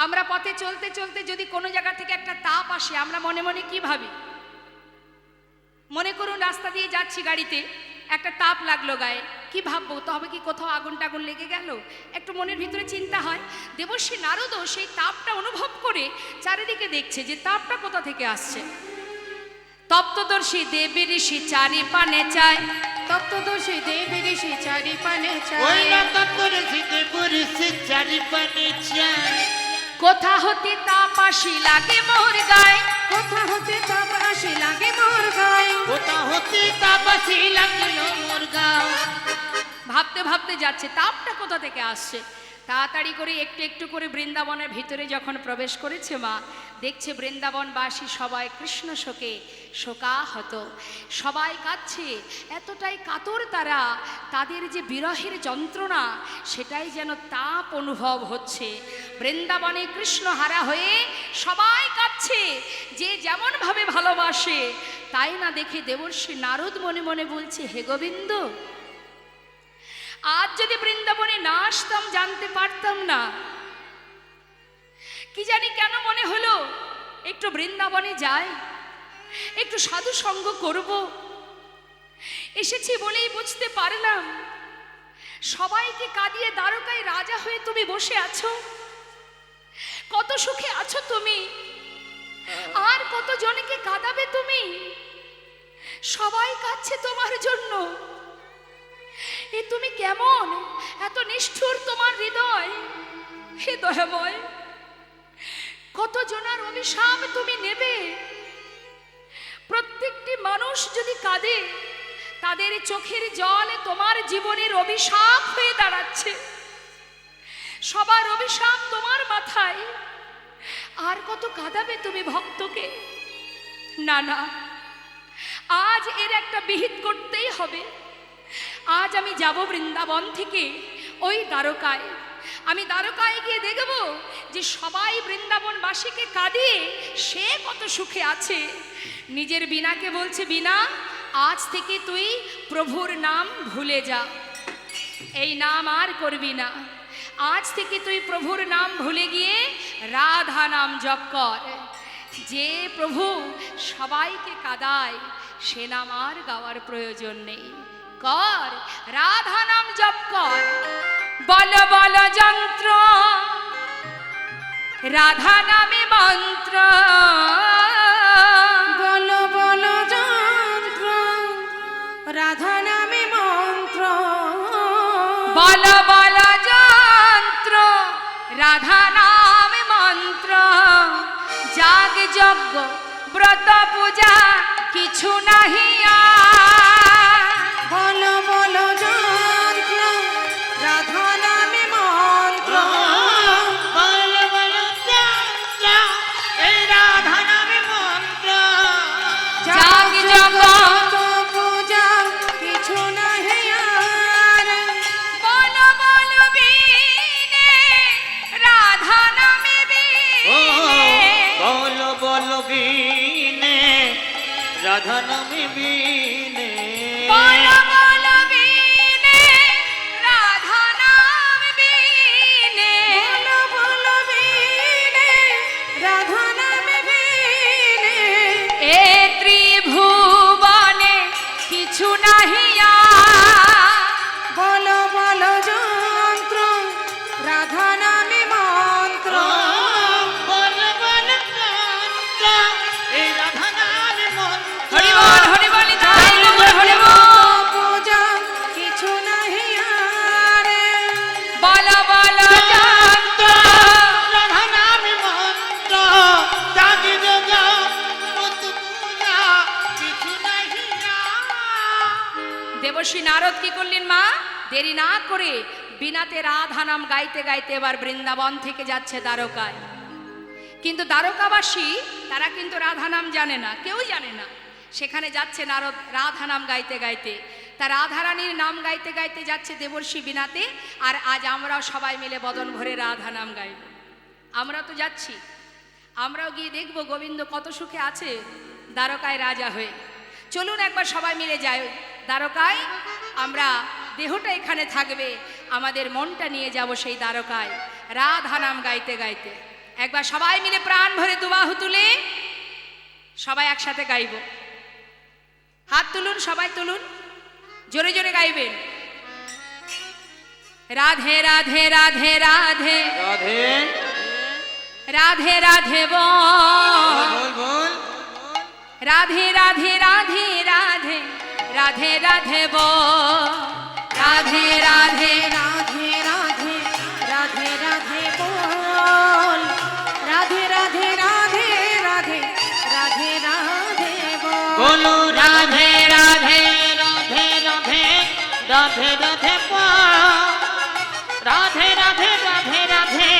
আমরা পথে চলতে চলতে যদি কোনো জায়গা থেকে একটা তাপ আসে, আমরা মনে মনে কি ভাবি? মনে করুন রাস্তা দিয়ে যাচ্ছি গাড়িতে, একটা তাপ লাগলো গায়ে, কি ভাববো? তবে কি কোথাও আগুন টাগুন লেগে গেল? একটু মনের ভিতরে চিন্তা হয়। দেবর্ষি নারদও সেই তাপটা অনুভব করে চারিদিকে দেখছে যে তাপটা কোথা থেকে আসছে। তপ্তদর্শী দেবী ঋষি চারি পানে চায়, তপ্তদর্শী দেবী ঋষি চারি পানে ওই চায়, না তত্ত্বঋষি দেবঋষি চারি পানে চায়। কোথা হতে তাপ আসি লাগে মোর গায়ে, কোথা হতে তাপ আসি লাগে মোর গায়ে, কোথা হতে তাপাসি লাগলো মোর গাও। ভাবতে ভাবতে যাচ্ছে তাপটা কোথা থেকে আসছে। তাড়াতাড়ি করে একটু একটু করে বৃন্দাবনের ভিতরে যখন প্রবেশ করেছে মা, দেখছে বৃন্দাবনবাসী সবাই কৃষ্ণ শোকে শোকাহত, সবাই কাঁদছে। এতটাই কাতর তারা, তাদের যে বিরহের যন্ত্রণা সেটাই যেন তাপ অনুভব হচ্ছে। বৃন্দাবনে কৃষ্ণ হারা হয়ে সবাই কাঁদছে, যে যেমনভাবে ভালোবাসে। তাই না দেখে দেবর্ষি নারদ মনে মনে বলছে, হে গোবিন্দ, আজ যদি বৃন্দাবনে না আসতাম জানতে পারতাম না। কি জানি কেন মনে হলো একটু বৃন্দাবনে যাই, একটু সাধু সঙ্গ করব। এসেছি বলেই বুঝতে পারলাম সবাইকে কাঁদিয়ে দ্বারকায় রাজা হয়ে তুমি বসে আছো। কত সুখে আছো তুমি, আর কত জনকে কাঁদাবে তুমি। সবাই কাঁদছে তোমার জন্য। এ তুমি কেমন, এত নিষ্ঠুর তোমার হৃদয়। হে দয়াময়, কত জনার অভিশাপ তুমি নেবে। প্রত্যেকটি মানুষ যদি কাঁদে, তাদের চোখের জল তোমার জীবনের অভিশাপ হয়ে দাঁড়াচ্ছে। সবার অভিশাপ তোমার মাথায়। আর কত কাঁদাবে তুমি ভক্তকে? না না, আজ এর একটা বিহিত করতেই হবে। আজ আমি যাব বৃন্দাবন থেকে ওই দ্বারকায়। আমি দ্বারকায় গিয়ে দেখব যে সবাই বৃন্দাবনবাসীকে কাঁদিয়ে সে কত সুখে আছে। নিজের বীণাকে বলছে, বীণা, আজ থেকে তুই প্রভুর নাম ভুলে যা, এই নাম আর করবি না। আজ থেকে তুই প্রভুর নাম ভুলে গিয়ে রাধা নাম জপ কর। যে প্রভু সবাইকে কাঁদায় সে নাম আর গাওয়ার প্রয়োজন নেই। কর, রাধা নাম জপ কর। বল বল যন্ত্র, রাধা নামে মন্ত্র। বল বল যন্ত্র, রাধা নামে মন্ত্র। বল বল যন্ত্র, রাধা নামে মন্ত্র। যজ্ঞ ব্রত পূজা কিছু নাহি আর। বলো বলো যন্ত্র রাধা নামে মন্ত্র বল বল যন্ত্র এই রাধা নামে মন্ত্র যাগ জগৎ পূজা কিছু নাহি আর। বলো বলো বীণে রাধা নামে ও বীণে। বল বল বিনে রাধা নামে বিনে বলো বলো বীণে রাধা নাম বীণে। বলো বলো বীণে রাধা নামে বীণে। এ ত্রিভুবনে কিছু নাহি আর। বলো বলো যন্ত্র রাধা নামে মন্ত্র বল বল যন্ত্র এই রাধা নামে মন্ত্র হরি বল হরি বল জয় গৌর হরি বল। পূজা কিছু নাহি আর। বলো বলো যন্ত্র রাধা নামে মন্ত্র জাগি যোগা মত পূজা কিছু নাহি দেবশ্রী নারদ কি করলেন মা? দেরি না করে বিনাতে রাধা নাম গাইতে গাইতে এবার বৃন্দাবন থেকে যাচ্ছে দ্বারকায়। কিন্তু দ্বারকাবাসী তারা কিন্তু রাধা নাম জানে না, কেউ জানে না। সেখানে যাচ্ছে নারদ রাধা নাম গাইতে গাইতে, তা রাধারানীর নাম গাইতে গাইতে যাচ্ছে দেবর্ষী বিনাতে। আর আজ আমরাও সবাই মিলে বদন ভরে রাধা নাম গাইব। আমরা তো যাচ্ছি, আমরাও গিয়ে দেখব গোবিন্দ কত সুখে আছে দ্বারকায় রাজা হয়ে। চলুন একবার সবাই মিলে যাই দ্বারকায়। আমরা দেহটা এখানে থাকবে, আমাদের মনটা নিয়ে যাব সেই দ্বারকায় রাধা নাম গাইতে গাইতে। একবার সবাই মিলে প্রাণ ভরে দুবাহু তুলে সবাই একসাথে গাইব। হাত তুলুন, সবাই তুলুন, জোরে জোরে গাইবেন। রাধে রাধে রাধে রাধে রাধে রাধে রাধে বল। বল বল রাধে রাধে রাধে রাধে রাধে রাধে বল। রাধে রাধে রাধে রাধে রাধে রাধে বল। রাধে রাধে রাধে রাধে রাধে রাধে বল। বলো রাধে রাধে রাধে রাধে রাধে রাধে পা রাধে রাধে রাধে রাধে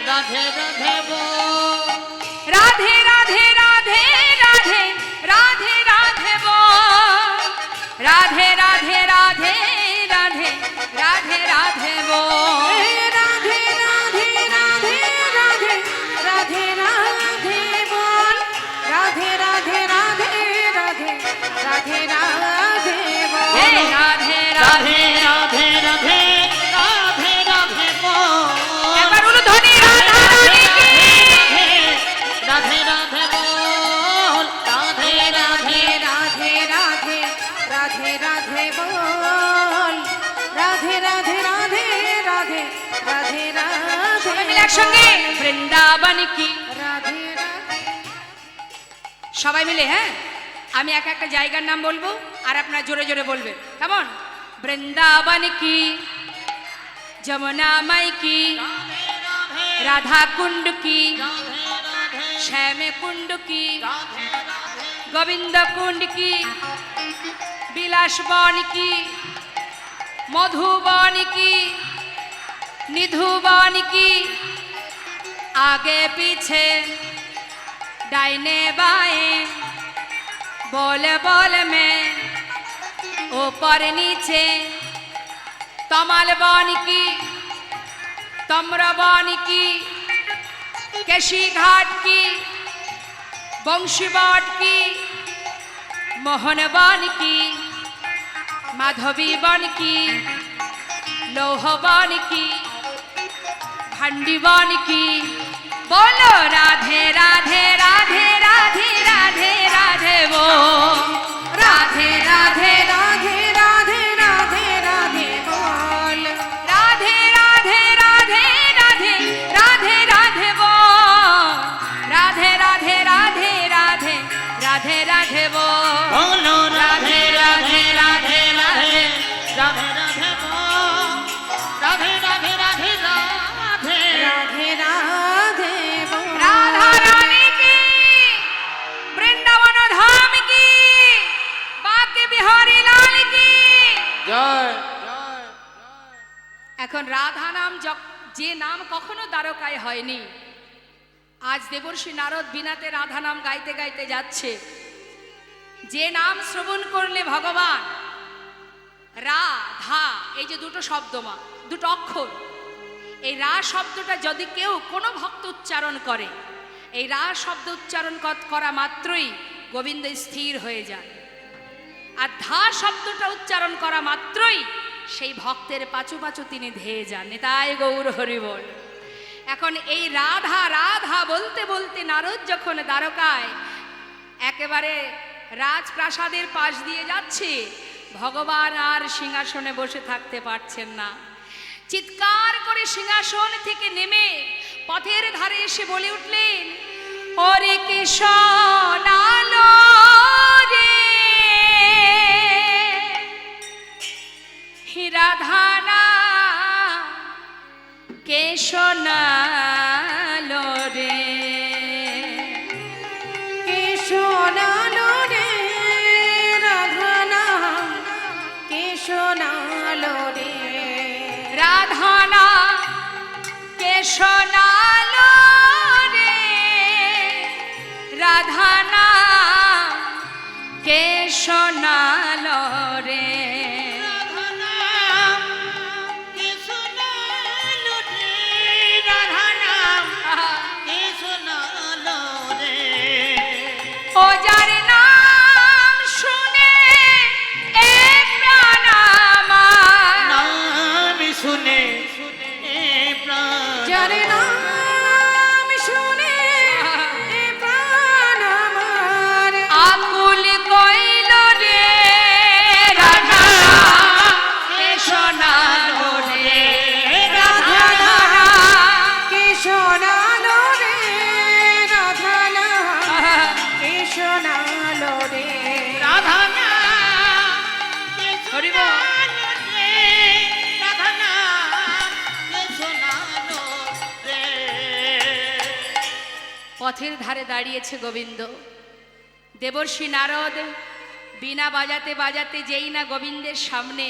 রাধে রাধে বো রাধে রাধে রাধে রাধে রাধে রাধে বল। রাধে রাধে রাধে রাধে রাধে রাধে বল। রাধে রাধে রাধে রাধে রাধে রাধে বল। রাধে রাধে রাধে রাধে রাধে রাধে বল। হে রাধে রাধে রাধে রাধে রাধে রাধে রাধে বো একবার উলুধ্বনি রাধা রানী কি। রাধে রাধে বল রাধে রাধে রাধে রাধে রাধে রাধে বল। রাধে রাধে রাধে রাধে রাধে সবাই মিলে রাধে একসঙ্গে বৃন্দাবন কি। রাধে রাধে। সবাই মিলে, হ্যাঁ, আমি এক একটা জায়গার নাম বলবো আর আপনারা জোরে জোরে বলবেন, কেমন? বৃন্দাবন কি, যমুনা মাই কি, রাধা কুণ্ড কি, শ্যাম কুণ্ড কি, গোবিন্দ কুণ্ড কি, বিলাস বন কি, মধুবন কি, निधुबन की। आगे पीछे दाहिने बाएं बोल बोल में ऊपर नीचे तमल बन की, तम्र बन की, केशी घाट की, बंशी बाट की, मोहन बन की, माधवी बन की, लोह बन की, भंडी बन की। बोलो राधे राधे राधे राधे राधे राधे वो राधे राधे राधे राधे राधे राधे बोल। राधे राधे राधे राधे राधे राधे वो राधे राधे राधे राधे राधे राधे वो बोलो राधे राधे राधे राधे राधे राधे बोल राधे राधे राधे राधे राधे राधे যে নাম কখনো দ্বারকায় হয়নি, আজ দেবর্ষি নারদ বিনাতে রাধা নাম গাইতে গাইতে যাচ্ছে। যে নাম শ্রবণ করলে ভগবান রাধা, এই যে দুটো শব্দ, দুটো অক্ষর, এই রা শব্দটা যদি কেউ কোনো ভক্ত উচ্চারণ করে, এই রা শব্দ উচ্চারণ করা মাত্রই গোবিন্দ স্থির হয়ে যায়। আর ধা শব্দটা উচ্চারণ করা মাত্রই সেই ভক্তের পাচু পাচু তিনি ধেয়ে যান। নিতাই গৌর হরি বল। এখন এই রাধা রাধা বলতে বলতে নারদ যখন দ্বারকায় একেবারে রাজপ্রাসাদের পাশ দিয়ে যাচ্ছে, ভগবান আর সিংহাসনে বসে থাকতে পারছেন না। চিৎকার করে সিংহাসন থেকে নেমে পথের ধারে এসে বলে উঠলেন, ওরে কৃষ্ণ আলো রে, রাধানা কৃষ্ণ আলো রে, কেশনালো রে রাধানা, কেশনালো রে, রাধানা কৃষ্ণ আলো রে, রাধানা কৃষ্ণ আলো রে। ও যার নাম শুনে এ প্রাণ আমার, নাম শুনে যার নাম শুনে এ প্রাণ আমার, আকুল কইল রে রাধা কৃষ্ণ আলো রে, রাধা কেশনালো রে রাধানা, কেশনালো রে, রাধানা হরি বল। পথের ধারে দাঁড়িয়েছে গোবিন্দ। দেবর্ষি নারদ বীণা বাজাতে বাজাতে যেই না গোবিন্দের সামনে,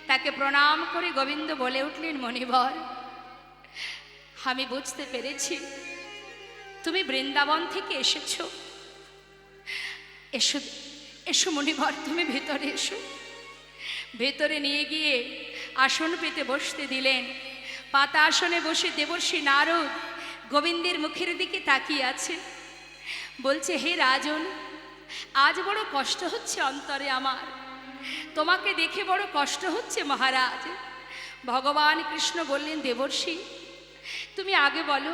তাকে প্রণাম করে গোবিন্দ বলে উঠলেন, মণিবর, আমি বুঝতে পেরেছি তুমি বৃন্দাবন থেকে এসেছো। এসো এসো মণিবর, তুমি ভেতরে এসো। ভেতরে নিয়ে গিয়ে আসন পেতে বসতে দিলেন। পাতা আসনে বসে দেবর্ষি নারদ গোবিন্দের মুখের দিকে তাকিয়ে আছে। বলছে, হে রাজন, আজ বড় কষ্ট হচ্ছে অন্তরে আমার, তোমাকে দেখে বড় কষ্ট হচ্ছে মহারাজ। ভগবান কৃষ্ণ বললেন, দেবর্ষি তুমি আগে বলো,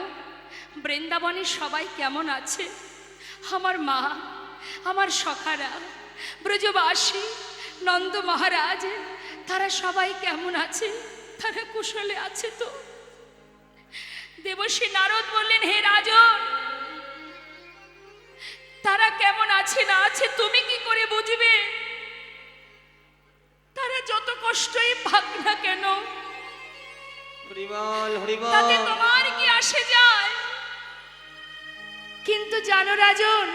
বৃন্দাবনের সবাই কেমন আছে? আমার মা, আমার সখারা, ব্রজবাসী, নন্দ মহারাজ, তারা সবাই কেমন আছে? তারা কুশলে আছে তো? দেবর্ষি নারদ বললেন, হে রাজন, তারা কেমন আছে না আছে তুমি কি করে বুঝবে? তারা যত কষ্টই পাক না কেন, তাতে তোমার কি আসে যায়? কিন্তু জানো রাজন,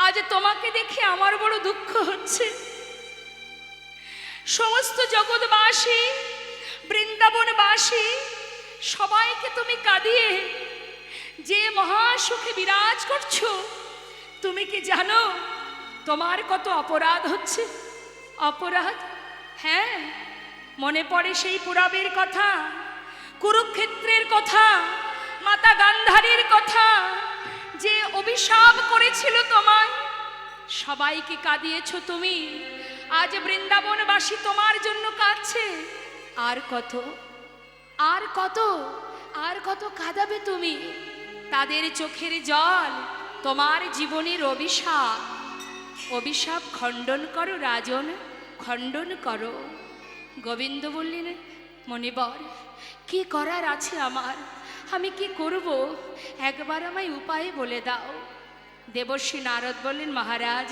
আজ তোমাকে দেখে আমার বড় দুঃখ হচ্ছে। সমস্ত জগৎবাসী, বৃন্দাবনবাসী সবাইকে তুমি কাঁদিয়ে যে মহাসুখে বিরাজ করছো, তুমি কি জানো তোমার কত অপরাধ হচ্ছে? অপরাধ? হ্যাঁ, মনে পড়ে সেই পুরাবের কথা, কুরুক্ষেত্রের কথা, মাতা গান্ধারীর কথা, যে অভিশাপ করেছিল তোমায়। সবাইকে কাঁদিয়েছো তুমি, আজ বৃন্দাবনবাসী তোমার জন্য কাঁদছে। আর কত, আর কত, আর কত কাঁদাবে তুমি? তাদের চোখের জল তোমার জীবনের অভিশাপ। অভিশাপ খণ্ডন করো রাজন, খণ্ডন করো। গোবিন্দ বললেন, মণিবর, কি করার আছে আমার? আমি কি করব? একবার আমায় উপায় বলে দাও। দেবর্ষি নারদ বললেন, মহারাজ,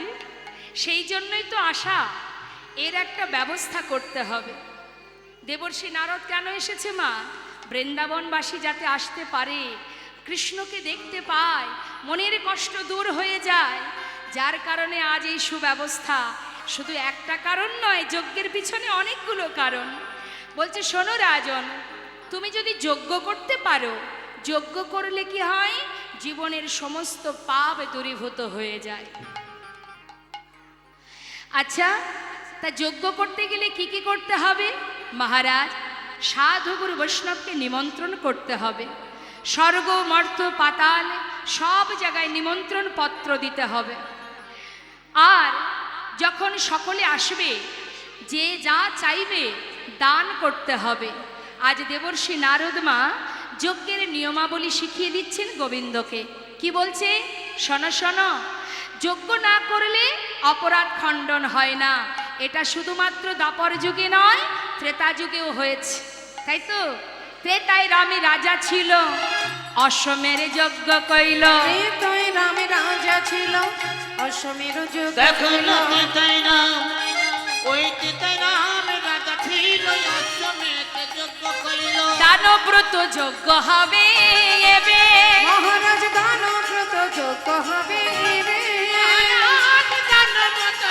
সেই জন্যই তো আশা, এর একটা ব্যবস্থা করতে হবে। দেবর্ষি নারদ কেন এসেছে মা? বৃন্দাবনবাসী যাতে আসতে পারে, কৃষ্ণকে দেখতে পায়, মনের কষ্ট দূর হয়ে যায়, যার কারণে আজ এই সুব্যবস্থা। শুধু একটা কারণ নয়, যজ্ঞের পিছনে অনেকগুলো কারণ। বলছে, শোনো রাজন, তুমি যদি যজ্ঞ করতে পারো, যজ্ঞ করলে কি হয়, জীবনের সমস্ত পাপ দূরীভূত হয়ে যায়। আচ্ছা, তা যজ্ঞ করতে গেলে কি কি করতে হবে? মহারাজ, সাধু গুরু বৈষ্ণবকে নিমন্ত্রণ করতে হবে। স্বর্গ মর্ত পাতাল সব জায়গায় নিমন্ত্রণ পত্র দিতে হবে। আর যখন সকলে আসবে, যে যা চাইবে দান করতে হবে। আজ দেবর্ষি নারদ মা যজ্ঞের নিয়মাবলী শিখিয়ে দিচ্ছেন গোবিন্দকে। কি বলছে? শোনো শোনো, যজ্ঞ না করলে অপরাধ খণ্ডন হয় না। এটা শুধুমাত্র দ্বাপর যুগে নয়, ত্রেতা যুগেও হয়েছে, তাই তো? ত্রেতায় রামে রাজা ছিল, অশ্বমের যজ্ঞ কইল। ত্রেতায় রামে রাজা ছিল, অশ্বমের যজ্ঞ দেখো কইল। না তেতাই রাম, ওই তেতাই রাম রাজা ছিল, অশ্বমেধ যজ্ঞ কইল। দানব্রত যজ্ঞ হবে এবে, মহারাজ দানব্রত যজ্ঞ হবে এবে। দানব্রত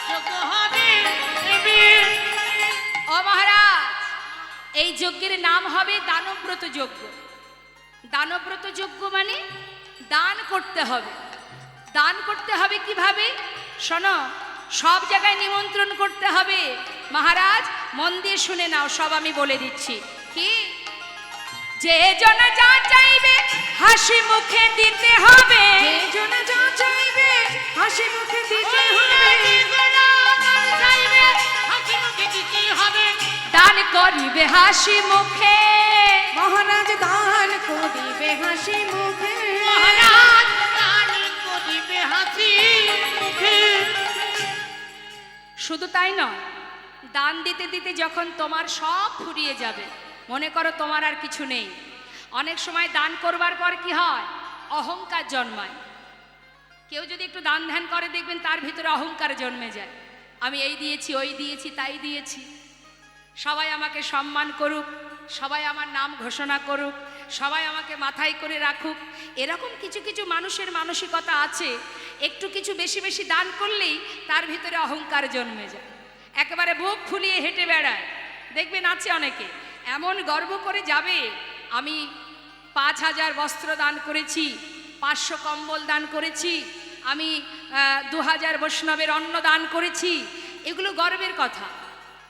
যজ্ঞ হবে এবে। ও মহারাজ, এই যজ্ঞের নাম হবে দানব্রত যজ্ঞ। দানব্রত যজ্ঞ মানে দান করতে হবে। দান করতে হবে কিভাবে? শোনো, সব জায়গায় নিমন্ত্রণ করতে হবে। মহারাজ মন দিয়ে শুনে নাও, সব আমি বলে দিচ্ছি। কি? যে জন যা চাইবে হাসি মুখে দিতে হবে। যে জন যা চাইবে হাসি মুখে দিতে হবে। দান করিবে হাসি মুখে। মহারাজ দান করিবে হাসি মুখে। মহারাজ দান করিবে হাসি মুখে। শুধু তাই নয়, দান দিতে দিতে যখন তোমার সব ফুরিয়ে যাবে, মনে করো তোমার আর কিছু নেই, অনেক সময় দান করবার পর কি হয়? অহংকার জন্মায়। কেউ যদি একটু দান ধ্যান করে, দেখবেন তার ভিতরে অহংকার জন্মে যায়। আমি এই দিয়েছি, ওই দিয়েছি, তাই দিয়েছি, সবাই আমাকে সম্মান করুক, সবাই আমার নাম ঘোষণা করুক, সবাই আমাকে মাথায় করে রাখুক। এরকম কিছু কিছু মানুষের মানসিকতা আছে। একটু কিছু বেশি বেশি দান করলেই তার ভিতরে অহংকার জন্মে যায়, একেবারে বুক ফুলিয়ে হেঁটে বেড়ায়। দেখবেন আছে অনেকে এমন গর্ব করে যাবে, আমি 5,000 বস্ত্র দান করেছি, 500 কম্বল দান করেছি, আমি 2000 বৈষ্ণবের অন্ন দান করেছি। এগুলো গর্বের কথা,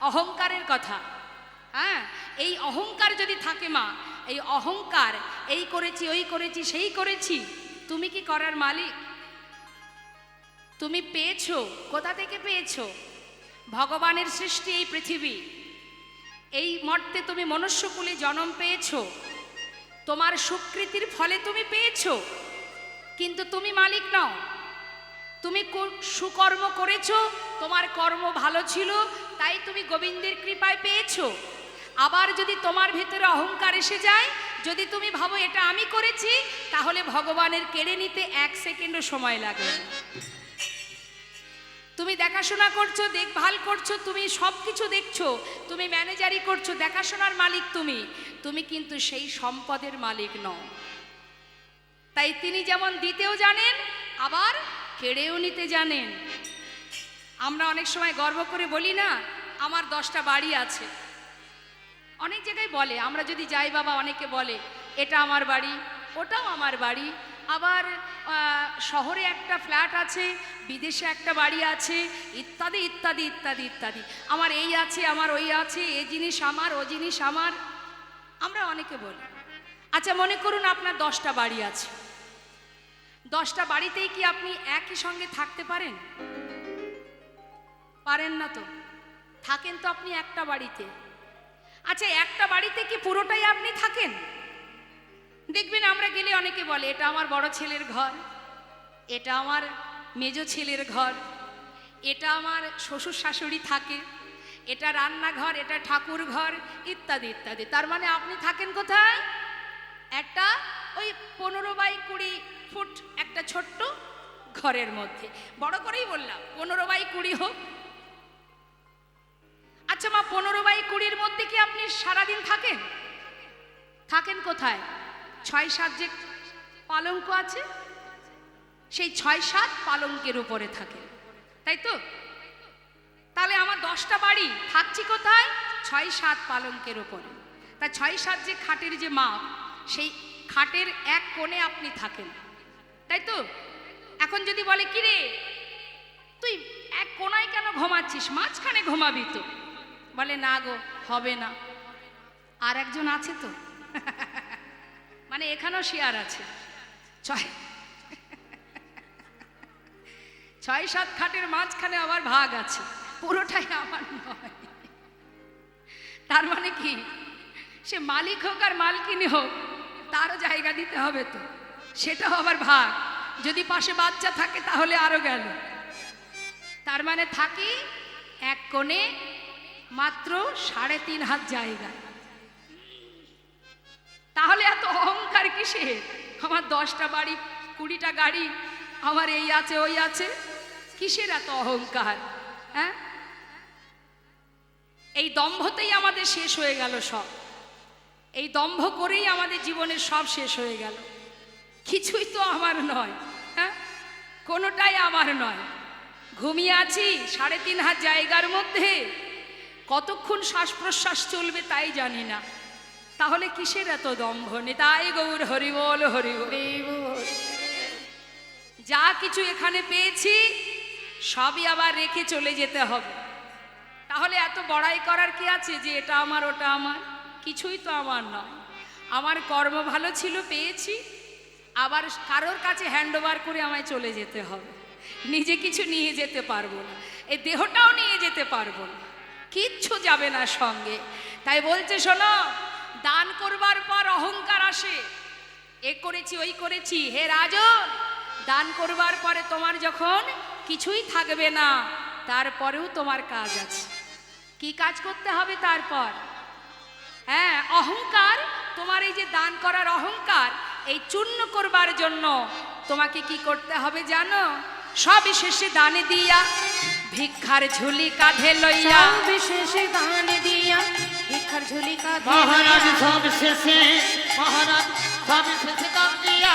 অহংকারের কথা। হ্যাঁ, এই অহংকার যদি থাকে মা, এই অহংকার, এই করেছি, ওই করেছি, সেই করেছি, তুমি কি করার মালিক? তুমি পেয়েছো, কোথা থেকে পেয়েছো? ভগবানের সৃষ্টি এই পৃথিবী, এই মর্তে তুমি মনুষ্যকুলে জন্ম পেয়েছো, তোমার সুকৃতির ফলে তুমি পেয়েছো, কিন্তু তুমি মালিক নও। তুমি সুকর্ম করেছো, তোমার কর্ম ভালো ছিল, তাই তুমি গোবিন্দের কৃপায় পেয়েছো। আবার যদি তোমার ভিতরে অহংকার এসে যায়, যদি তুমি ভাবো এটা আমি করেছি, তাহলে ভগবানের কেড়ে নিতে 1 সেকেন্ডও সময় লাগবে না। তুমি দেখাশোনা করছো, দেখভাল করছো, তুমি সব কিছু দেখছো, তুমি ম্যানেজারি করছো, দেখাশোনার মালিক তুমি, তুমি কিন্তু সেই সম্পদের মালিক নও। তাই তিনি যেমন দিতেও জানেন, আবার কেড়েও নিতে জানেন। আমরা অনেক সময় গর্ব করে বলি না, আমার 10টা বাড়ি আছে। অনেক জায়গায় বলে, আমরা যদি যাই বাবা, অনেকে বলে এটা আমার বাড়ি, ওটাও আমার বাড়ি। আবার শহরে একটা ফ্ল্যাট আছে, বিদেশে একটা বাড়ি আছে, ইত্যাদি ইত্যাদি ইত্যাদি ইত্যাদি। আমার এই আছে, আমার ওই আছে, এ জিনিস আমার, ও জিনিস আমার, আমরা অনেকে বলি। আচ্ছা মনে করুন আপনার 10টা বাড়ি আছে, 10টা বাড়িতেই কি আপনি একই সঙ্গে থাকতে পারেন? পারেন না তো। থাকেন তো আপনি একটা বাড়িতে। আচ্ছা একটা বাড়িতে কি পুরোটাই আপনি থাকেন? দেখবেন আমরা গেলে অনেকে বলে এটা আমার বড় ছেলের ঘর, এটা আমার মেজো ছেলের ঘর, এটা আমার শ্বশুর শাশুড়ি থাকে, এটা রান্নাঘর, এটা ঠাকুর ঘর, ইত্যাদি ইত্যাদি। তার মানে আপনি থাকেন কোথায়? একটা ওই 15x20 ফুট একটা ছোট্ট ঘরের মধ্যে। বড় করেই বললাম 15x20 হোক। আচ্ছা মা, 15x20-র মধ্যে কি আপনি সারাদিন থাকেন? থাকেন কোথায়? 6-7 যে পালঙ্ক আছে, সেই 6-7 পালঙ্কের উপরে থাকে, তাই তো? তাহলে আমার 10টা বাড়ি, থাকছি কোথায়? 6-7 পালঙ্কের উপরে। তা 6-7 যে খাটের যে মাপ, সেই খাটের এক কোণে আপনি থাকেন, তাই তো? এখন যদি বলে কি রে তুই এক কোণায় কেন ঘুমাচ্ছিস, মাঝখানে ঘুমাবি তো, বলে না গো হবে না, আর একজন আছে তো মানে এখানেও শেয়ার আছে, 6-7 খাটের মাঝখানে আবার ভাগ আছে, পুরোটাই আমার নয়। তার মানে কি, সে মালিক হোক আর মালকিনি হোক, তারও জায়গা দিতে হবে তো, সেটাও আবার ভাগ। যদি পাশে বাচ্চা থাকে তাহলে আরো গেল। তার মানে থাকি এক কোণে, মাত্র 3.5 হাত জায়গা। তাহলে এত অহংকার কিসের? আমার 10টা বাড়ি, 20টা গাড়ি, আমার এই আছে ওই আছে, কিসের এত অহংকার? হ্যাঁ, এই দম্ভতেই আমাদের শেষ হয়ে গেল সব। এই দম্ভ করেই আমাদের জীবনের সব শেষ হয়ে গেল। কিছুই তো আমার নয়, হ্যাঁ, কোনোটাই আমার নয়। ঘুমিয়ে আছি 3.5 হাত জায়গার মধ্যে, কতক্ষণ শ্বাস প্রশ্বাস চলবে তাই জানি না। তাহলে কিসের এত দম্ভ? নিতাই গৌর হরিবল হরিবল। যা কিছু এখানে পেয়েছি সবই আবার রেখে চলে যেতে হবে। তাহলে এত বড়াই করার কি আছে যে এটা আমার ওটা আমার? কিছুই তো আমার নয়। আমার কর্ম ভালো ছিল, পেয়েছি, আবার কারোর কাছে হ্যান্ড ওভার করে আমায় চলে যেতে হবে। নিজে কিছু নিয়ে যেতে পারবো না, এই দেহটাও নিয়ে যেতে পারবো না, কিচ্ছু যাবে না সঙ্গে। তাই বলছে শোনো, দান করবার পর অহংকার আসে, এ করেছি ওই করেছি। হে রাজন, দান করবার পরে তোমার যখন কিছুই থাকবে না, তারপরেও তোমার কাজ আছে। কি কাজ করতে হবে তারপর? হ্যাঁ, অহংকার, তোমার এই যে দান করার অহংকার, এই চূর্ণ করবার জন্য তোমাকে কি করতে হবে জানো? সবিশেষে দানে দিয়া ভিক্ষার ঝুলি কাঁধে লইয়া, বিশেষে দান দিয়া ভিক্ষার ঝুলি কাঁধে মহারাজ লইয়া। সব শেষে, মহারাজ সব শেষে দান দিয়া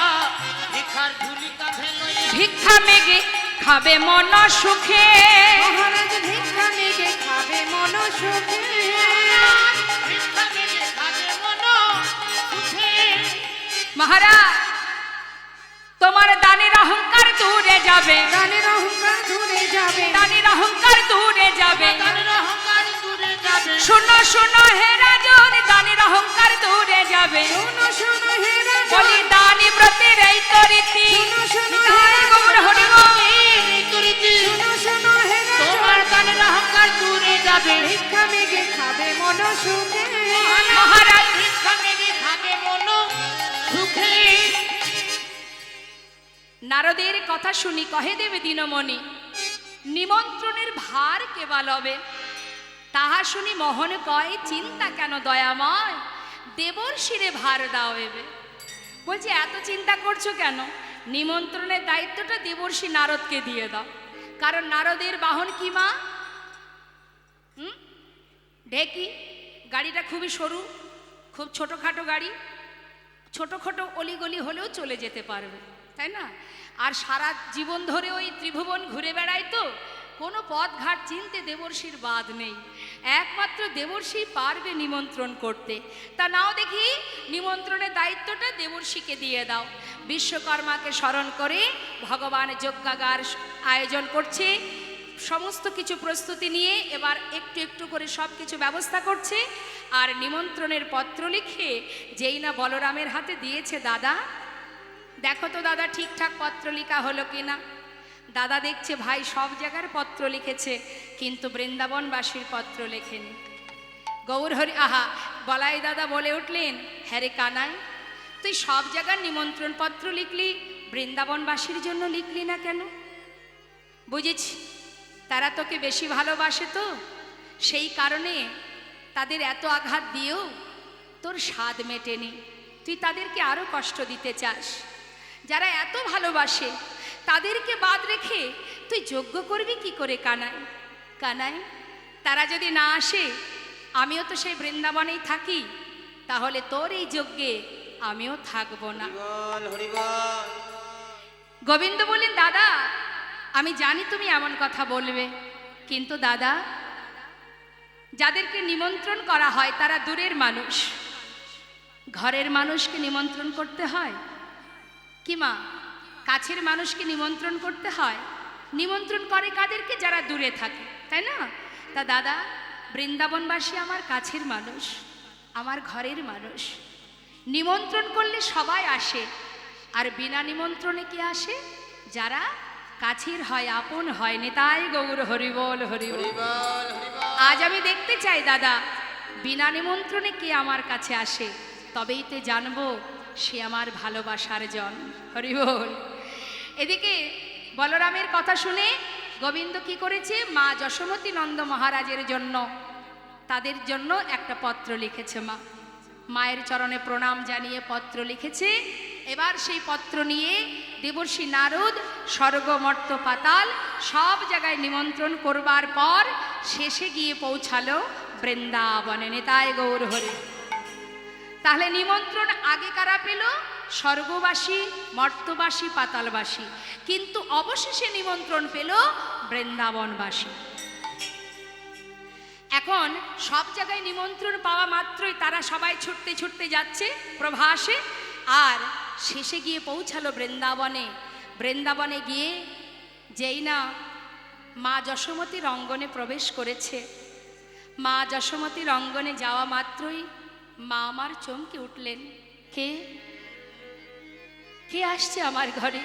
ভিক্ষার ঝুলি কাঁধে লইয়া, ভিক্ষা মেগে খাবে মন সুখে। মহারাজ ভিক্ষা মেগে খাবে মন সুখে। ভিক্ষা মেগে খাবে মন সুখে। মহারাজ, তোমার দানের অহংকার দূরে যাবে, দানের অহংকার দূরে যাবে, দানের অহংকার দূরে যাবে। দানের অহংকার দূরে যাবে। শোনো শোনো হে রাজন, দানের অহংকার দূরে যাবে। শোনো শোনো হে রাজন, বলি দানি ব্রতের এই তো রীতি। শোনো শোনো নিতাই গৌর হরিবল। এই তো রীতি। শোনো শোনো হে তোমার রাজন, দানের অহংকার দূরে যাবে। ভিক্ষা মেগে খাবে মন সুখে। মহারাজ, ভিক্ষা মেগে খাবে মন সুখে। নারদের কথা শুনি কহে দেবে দিনমণি, নিমন্ত্রণের ভার কেবা লবে। তাহা শুনি মোহন কয়, চিন্তা কেন দয়াময়, দেবর শিরে ভার দাও এবে। বলছি এত চিন্তা করছো কেন? নিমন্ত্রণের দায়িত্বটা দেবর্ষি নারদকে দিয়ে দাও। কারণ নারদের বাহন কি মা? ঢেকি। গাড়িটা খুবই সরু, খুব ছোটোখাটো গাড়ি, ছোটোখাটো অলিগলি হলেও চলে যেতে পারবে, তাই না? আর সারা জীবন ধরে ওই ত্রিভুবন ঘুরে বেড়ায়, তো কোনো পথঘাট চিনতে দেবর্ষির বাদ নেই। একমাত্র দেবর্ষি পারবে নিমন্ত্রণ করতে। তা নাও দেখি, নিমন্ত্রণের দায়িত্বটা দেবর্ষিকে দিয়ে দাও। বিশ্বকর্মাকে স্মরণ করে ভগবান যজ্ঞাগার আয়োজন করছে, সমস্ত কিছু প্রস্তুতি নিয়ে এবার একটু একটু করে সব কিছু ব্যবস্থা করছে। আর নিমন্ত্রণের পত্র লিখে যেই না বলরামের হাতে দিয়েছে, দাদা দেখো তো দাদা ঠিকঠাক পত্র লেখা হলো কিনা। দাদা দেখছে ভাই সব জায়গার পত্র লিখেছে, কিন্তু বৃন্দাবনবাসীর পত্র লেখেনি। গৌর হরি, আহা, বলাই দাদা বলে উঠলেন, হ্যাঁ রে কানাই, তুই সব জায়গার নিমন্ত্রণ পত্র লিখলি, বৃন্দাবনবাসীর জন্য লিখলি না কেন? বুঝেছি, তারা তোকে বেশি ভালোবাসে, তো সেই কারণে তাদের এত আঘাত দিয়েও তোর স্বাদ মেটেনি। তুই তাদেরকে আরো কষ্ট দিতে চাস। যারা এত ভালোবাসে তাদেরকে বাদ রেখে তুই যজ্ঞ করবি কি করে কানাই? কানাই, তারা যদি না আসে, আমিও তো সেই বৃন্দাবনেই থাকি, তাহলে তোর এই যজ্ঞে আমিও থাকবো না। গোবিন্দ বললেন, দাদা আমি জানি তুমি এমন কথা বলবে, কিন্তু দাদা যাদেরকে নিমন্ত্রণ করা হয় তারা দূরের মানুষ, ঘরের মানুষকে নিমন্ত্রণ করতে হয় কি মা? কাছের মানুষকে নিমন্ত্রণ করতে হয়। নিমন্ত্রণ করে কাদেরকে? যারা দূরে থাকে, তাই না? তা দাদা, বৃন্দাবনবাসী আমার কাছের মানুষ, আমার ঘরের মানুষ। নিমন্ত্রণ করলে সবাই আসে, আর বিনা নিমন্ত্রণে কি আসে? যারা কাছের হয়, আপন হয়। নেতাই গৌর হরিবল হরিবল। আজ আমি দেখতে চাই দাদা, বিনা নিমন্ত্রণে কে আমার কাছে আসে, তবেই তো জানবো সে আমার ভালোবাসার জন। হরিবল। এদিকে বলরামের কথা শুনে গোবিন্দ কি করেছে? মা যশোমতী নন্দ মহারাজের জন্য, তাদের জন্য একটা পত্র লিখেছে। মায়ের চরণে প্রণাম জানিয়ে পত্র লিখেছে। এবার সেই পত্র নিয়ে দেবর্ষি নারদ স্বর্গ মর্ত পাতাল সব জায়গায় নিমন্ত্রণ করবার পর শেষে গিয়ে পৌঁছালো বৃন্দাবনে। নেতায় গৌর হরি। তাহলে নিমন্ত্রণ আগে কারা পেল? স্বর্গবাসী, মর্তবাসী, পাতালবাসী। কিন্তু অবশেষে নিমন্ত্রণ পেল বৃন্দাবনবাসী। এখন সব জায়গায় নিমন্ত্রণ পাওয়া মাত্রই তারা সবাই ছুটতে ছুটতে যাচ্ছে প্রভাসে, আর শেষে গিয়ে পৌঁছালো বৃন্দাবনে। বৃন্দাবনে গিয়ে যেই না মা যশোমতীর অঙ্গনে প্রবেশ করেছে, মা যশোমতীর অঙ্গনে যাওয়া মাত্রই মা আমার চমকে উঠলেন। কে কে আসছে আমার ঘরে?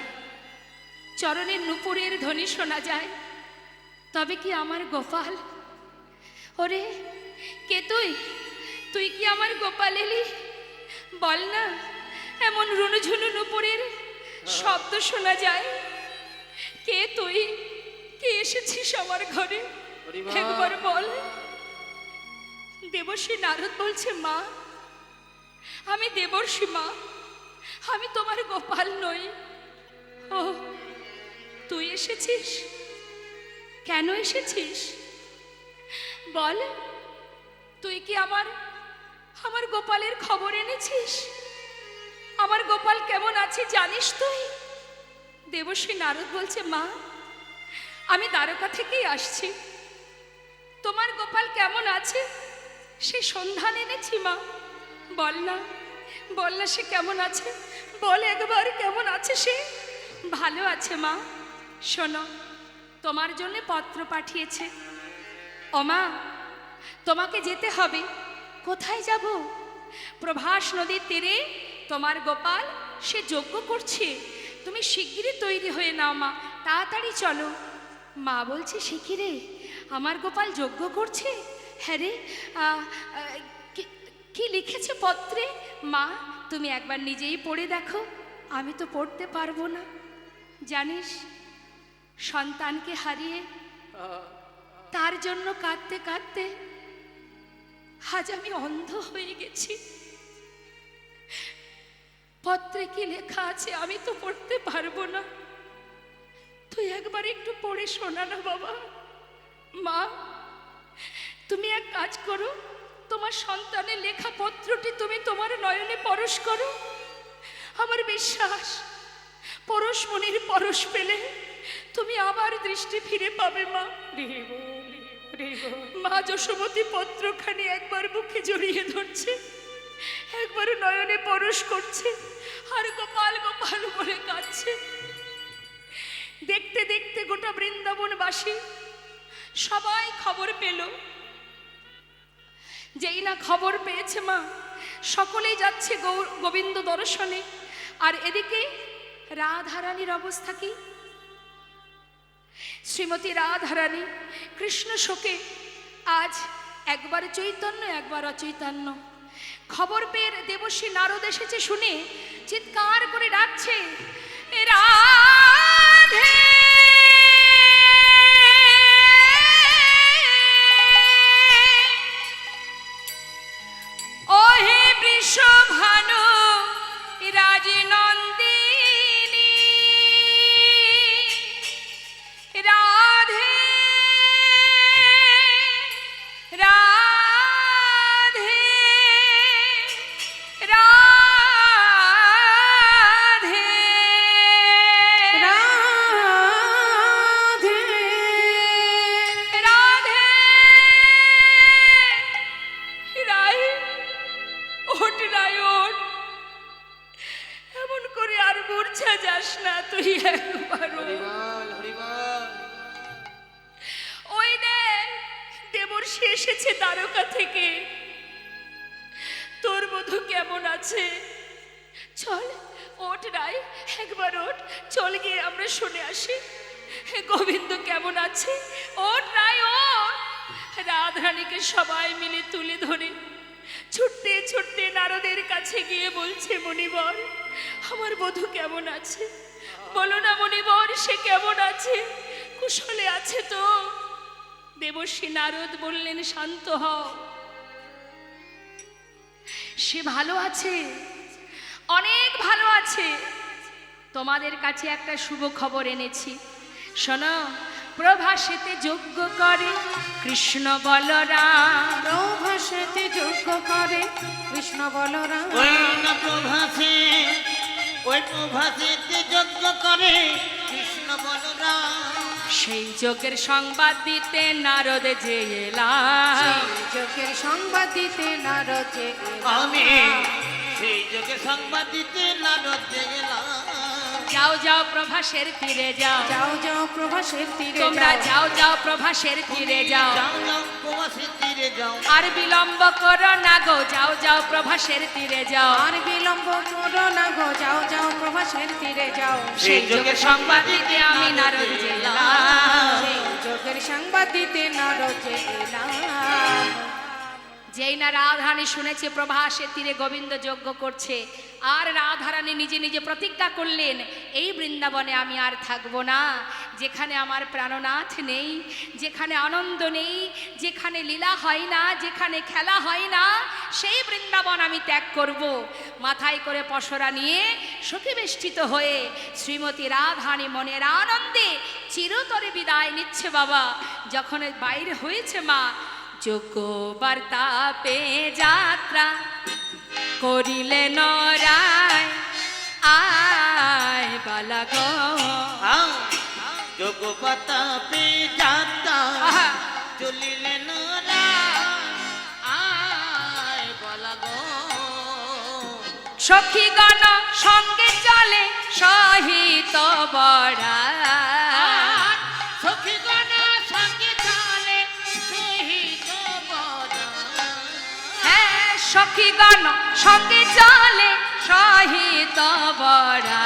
চরণের নুপুরের ধ্বনি শোনা যায়, তবে কি আমার গোপাল? ওরে, কে তুই? তুই কি আমার গোপাল এলি? বল না, এমন রুনুঝুনু নুপুরের শব্দ শোনা যায়। কে তুই? কে এসেছিস আমার ঘরে? একবার বল। দেবর্ষি নারদ বলছে, মা আমি দেবর্ষি, মা আমি তোমার গোপাল নই। ও, তুই এসেছিস? কেন এসেছিস বল। তুই কি আমার গোপালের খবর এনেছিস? আমার গোপাল কেমন আছে জানিস তুই? দেবর্ষি নারদ বলছে, মা আমি দ্বারকা থেকেই আসছি, তোমার গোপাল কেমন আছে সে সন্ধান এনেছি। মা বল না, বল না সে কেমন আছে, বল একবার কেমন আছে সে? ভালো আছে মা। শোনো, তোমার জন্য পত্র পাঠিয়েছে। ও মা, তোমাকে যেতে হবে। কোথায় যাব? প্রভাস নদীর তীরে তোমার গোপাল সে যজ্ঞ করছে, তুমি শিগগিরই তৈরি হয়ে নাও মা, তাড়াতাড়ি চলো। মা বলছে, সে কি রে, আমার গোপাল যজ্ঞ করছে? হ্যাঁ রে, কি লিখেছে পত্রে? মা তুমি একবার নিজেই পড়ে দেখো। আমি তো পড়তে পারবো না। জানিস, সন্তানকে হারিয়ে তার জন্য কাঁদতে কাঁদতে আজ আমি অন্ধ হয়ে গেছি। পত্রে কি লেখা আছে আমি তো পড়তে পারবো না। তুই একবার একটু পড়ে শোনা না বাবা। মা তুমি এক কাজ করো, তোমার সন্তানের লেখা পত্রটি তুমি তোমার নয়নে পরশ করো। আমার বিশ্বাস পরশমণির পরশ পেলে তুমি আবার দৃষ্টি ফিরে পাবে। মা মা যশোমতী পত্রখানি একবার বুকে জড়িয়ে ধরছে, একবার নয়নে পরশ করছে, আর গোপাল গোপাল বলে কাঁদছে। দেখতে দেখতে গোটা বৃন্দাবনবাসী সবাই খবর পেল। যেই না খবর পেয়েছে মা, সকলেই যাচ্ছে গোবিন্দ দর্শনে। আর এদিকে রাধারানীর অবস্থা কি? শ্রীমতী রাধারানী কৃষ্ণ শোকে আজ একবার চৈতন্য একবার অচৈতন্য। খবর পেয়ে দেবর্ষি নারদ এসেছে শুনে চিৎকার করে ডাকছে, রাধে ও হে বৃষভানু রাজনন্দিনী, রাধে রাধে রাধে আচ্ছা যাস না তুই একবারও। হরিবল হরিবল। ওই দেখ দেবর্ষি এসেছে দ্বারকা থেকে, তোর বধূ কেমন আছে? চল ওঠ রায়, একবার ওঠ, চল গিয়ে আমরা শুনে আসি গোবিন্দ কেমন আছে। ওঠ রায় ওঠ। রাধারানীকে সবাই মিলে তুলে ধরে ছুটতে ছুটতে নারদের কাছে গিয়ে বলছে, মণিবর আমার বধূ কেমন আছে? বলো না মণিবর সে কেমন আছে, কুশলে আছে তো? দেবর্ষি নারদ বললেন, শান্ত হও, সে ভালো আছে, অনেক ভালো আছে। তোমাদের কাছে একটা শুভ খবর এনেছি, শোনো। প্রভাসেতে যজ্ঞ করে কৃষ্ণ বলরাম, প্রভাসেতে যজ্ঞ করে কৃষ্ণ বলরাম। ওই না প্রভাসে, ওই প্রভাসেতে যজ্ঞ করে কৃষ্ণ বলরাম। সেই যজ্ঞের সংবাদ দিতে নারদ যে এলাম। সেই যজ্ঞের সংবাদ দিতে নারদ যে আমি সেই যোগে সংবাদ দিতে নারদ গেলাম। যাও যাও প্রভাসের তীরে যাও, যাও যাও প্রভাসের তীরে তোমরা যাও যাও প্রভাসের তীরে যাও। যাও যাও প্রভাসের তীরে যাও। আর বিলম্ব করো না গো, যাও যাও প্রভাসের তীরে যাও। আর বিলম্ব করো না গো, যাও যাও প্রভাসের তীরে যাও। সেই যজ্ঞের সংবাদ দিতে আমি নারদ যে এলাম। সেই যজ্ঞের সংবাদ দিতে নারদ যে এলাম। যেই না রাধারানী শুনেছে প্রভাসের তীরে গোবিন্দ যজ্ঞ করছে, আর রাধারানী নিজে নিজে প্রতিজ্ঞা করলেন, এই বৃন্দাবনে আমি আর থাকবো না। যেখানে আমার প্রাণনাথ নেই, যেখানে আনন্দ নেই, যেখানে লীলা হয় না, যেখানে খেলা হয় না, সেই বৃন্দাবন আমি ত্যাগ করব। মাথায় করে পসরা নিয়ে সখীবেষ্টিত হয়ে শ্রীমতী রাধারানী মনের আনন্দে চিরতরে বিদায় নিচ্ছে। বাবা যখন বাইরে হয়েছে মা, যোগ্য বার্তা পেয়ে যাত্রা করিলেন রায়, আয় বালা গো। যোগ পাতা পে যাতা আহা। চলিলেন রায়, আয় বলা গো। সখীগণ সঙ্গে চলে সহিত বড়া, সখীগণ সঙ্গে চলে সহিত বড়া। হ্যাঁ সখীগণ সঙ্গে চলে সহিত বড়া।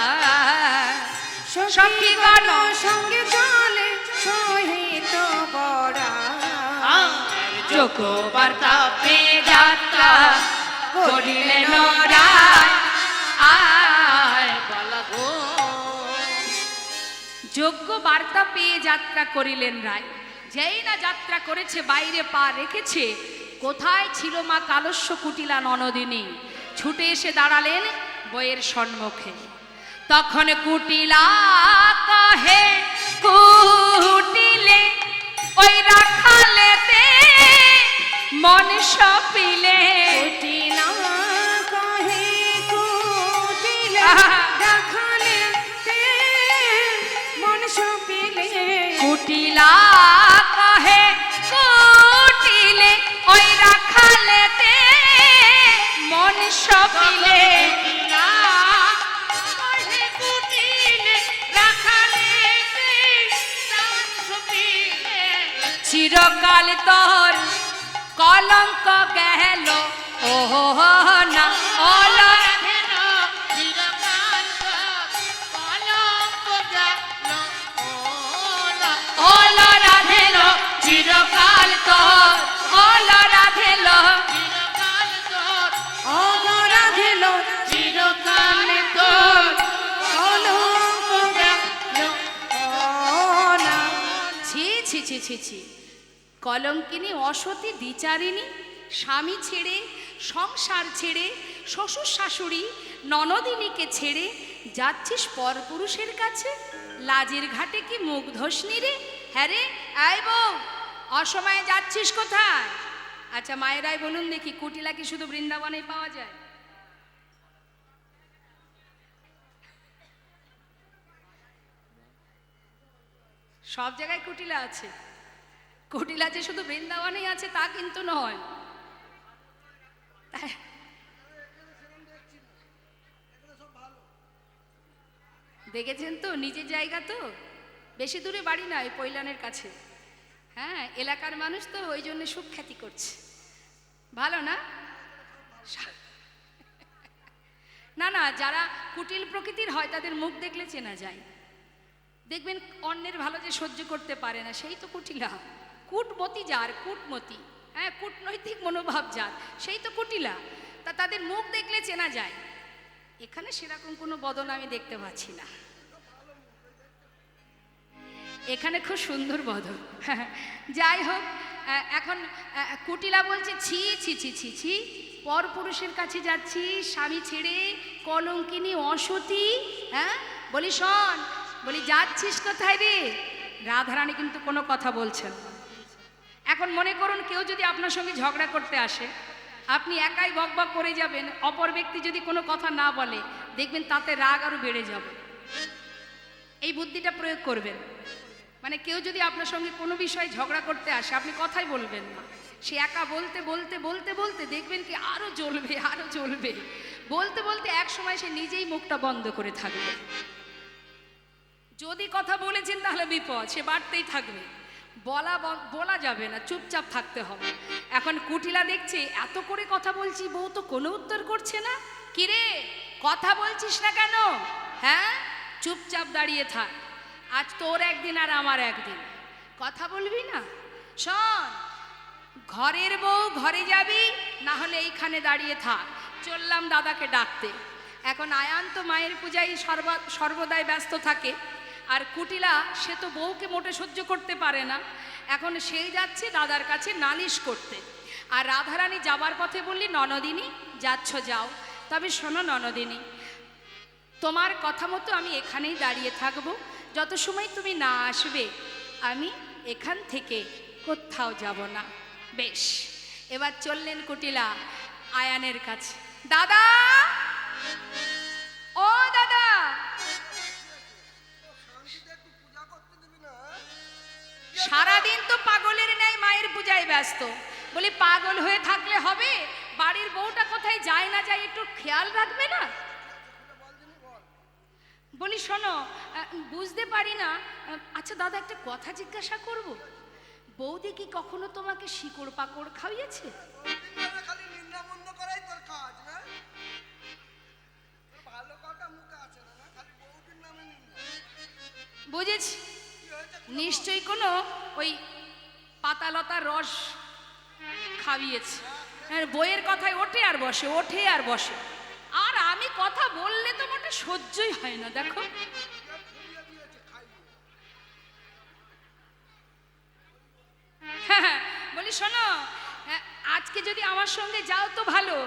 সখীগণ সঙ্গে চলে সহিত বড়া। যোগ্য বার্তা পেয়ে যাত্রা করিলেন রায়, আয় বলা গো। যোগ্য বার্তা পেয়ে যাত্রা করিলেন রায়। যেই না যাত্রা করেছে, বাইরে পা রেখেছে, কোথায় ছিল মা কালস্য কুটিলা ননদিনী, ছুটে এসে দাঁড়ালেন বইয়ের সম্মুখে। তখন কুটিলা কহে, কুটিলে ওই রাখালেতে মন সপিলে। কুটিলা কহে কুটিলে রাখালেতে মন সপিলে। কুটিলা কহে কুটিলে ওই রাখালেতে মন সপিলে। চিরকাল তোর কলঙ্ক গেল ওহো না অলর। অলরা ধেল চিরকাল তোর, অলরা ধেল অগরা দিল চিরকাল তোর কলঙ্ক গেল না। ছি ছি ছি ছি ছি। কলঙ্কিনী অসতী দ্বিচারিণী, স্বামী ছেড়ে, সংসার ছেড়ে, শ্বশুর শাশুড়ি ননদিনীকে ছেড়ে যাচ্ছিস পরপুরুষের কাছে? লাজের ঘাটে কি মুখ ধসনি রে? হ্যাঁ রে, আয় বউ, অসময়ে যাচ্ছিস কোথায়? আচ্ছা মায়েরাই বলুন দেখি, কুটিলা কি শুধু বৃন্দাবনেই পাওয়া যায়? সব জায়গায় কুটিলা আছে। কুটিলা যে শুধু বৃন্দাবনেই আছে তা কিন্তু নয়। দেখেছেন তো, নিজের জায়গা তো, বেশি দূরে বাড়ি না, ওই পৈলানের কাছে। হ্যাঁ, এলাকার মানুষ তো ওই জন্য সুখ্যাতি করছে। ভালো না? না না, যারা কুটিল প্রকৃতির হয় তাদের মুখ দেখলে চেনা যায়। দেখবেন অন্যের ভালো যে সহ্য করতে পারে না, সেই তো কুটিলা। কূটমতি যার, কূটমতি, হ্যাঁ, কূটনৈতিক মনোভাব যার, সেই তো কুটিলা। তা তাদের মুখ দেখলে চেনা যায়। এখানে সেরকম কোনো বদন আমি দেখতে পাচ্ছি না। এখানে খুব সুন্দর বদন। যাই হোক, এখন কুটিলা বলছে, ছি ছি ছি ছি ছি, পর পুরুষের কাছে যাচ্ছি স্বামী ছেড়ে, কলঙ্কিনী অসতী। হ্যাঁ, বলি শোন, বলি যাচ্ছিস কোথায় রে? রাধারানী কিন্তু কোনো কথা বলছেন। এখন মনে করুন কেউ যদি আপনার সঙ্গে ঝগড়া করতে আসে, আপনি একাই বকবক করে যাবেন, অপর ব্যক্তি যদি কোনো কথা না বলে, দেখবেন তাতে রাগ আরো বেড়ে যাবে। এই বুদ্ধিটা প্রয়োগ করবেন। মানে কেউ যদি আপনার সঙ্গে কোনো বিষয়ে ঝগড়া করতে আসে, আপনি কথাই বলবেন না, সে একা বলতে বলতে বলতে বলতে দেখবেন কি আরো জ্বলবে, আরো জ্বলবে। বলতে বলতে এক সময় সে নিজেই মুখটা বন্ধ করে থাকবে। যদি কথা বলেছেন তাহলে বিপদ, সে বাড়তেই থাকবে। বলা যাবে না, চুপচাপ থাকতে হবে। এখন কুটিলা দেখছে এত করে কথা বলছি, বউ তো কোনো উত্তর করছে না। কিরে, কথা বলছিস না কেন? হ্যাঁ, চুপচাপ দাঁড়িয়ে থাক, আজ তোর একদিন আর আমার একদিন। কথা বলবি না? শোন, ঘরের বউ ঘরে যাবি, না হলে এইখানে দাঁড়িয়ে থাক। চললাম দাদাকে ডাকতে। এখন আয়ান তো মায়ের পূজায় সর্বদাই ব্যস্ত থাকে, আর কুটিলা সে তো বউকে মোটে সহ্য করতে পারে না। এখন সেই যাচ্ছে দাদার কাছে নালিশ করতে। আর রাধারানী যাবার পথে বললি, ননদিনী যাচ্ছ যাও, তবে শোনো ননদিনী, তোমার কথা মতো আমি এখানেই দাঁড়িয়ে থাকবো, যত সময় তুমি না আসবে আমি এখান থেকে কোথাও যাব না। বেশ, এবার চললেন কুটিলা আয়ানের কাছে। দাদা, ও দাদা। সারাদিন তো পাগলের ন্যায় মায়ের পূজায় ব্যস্ত। বলি পাগল হয়ে থাকলে হবে? বাড়ির বউটা কোথায় যায় না যায় একটু খেয়াল রাখবে না? বলি শোনো, বুঝতে পারি না। আচ্ছা দাদা, একটা কথা জিজ্ঞাসা করব, বৌদি কি কখনো তোমাকে শিকড় পাকড় খাইয়েছে? বুঝেছি, নিশ্চয়ই কোনো ওই পাতালতার রস খাইয়েছে। বইয়ের কথায় ওঠে আর বসে, ওঠে আর বসে। আর আমি কথা বললে তো মোটে সহ্যই হয় না। দেখো, বলি শোনো, আজকে যদি আমার সঙ্গে যাও তো ভালো,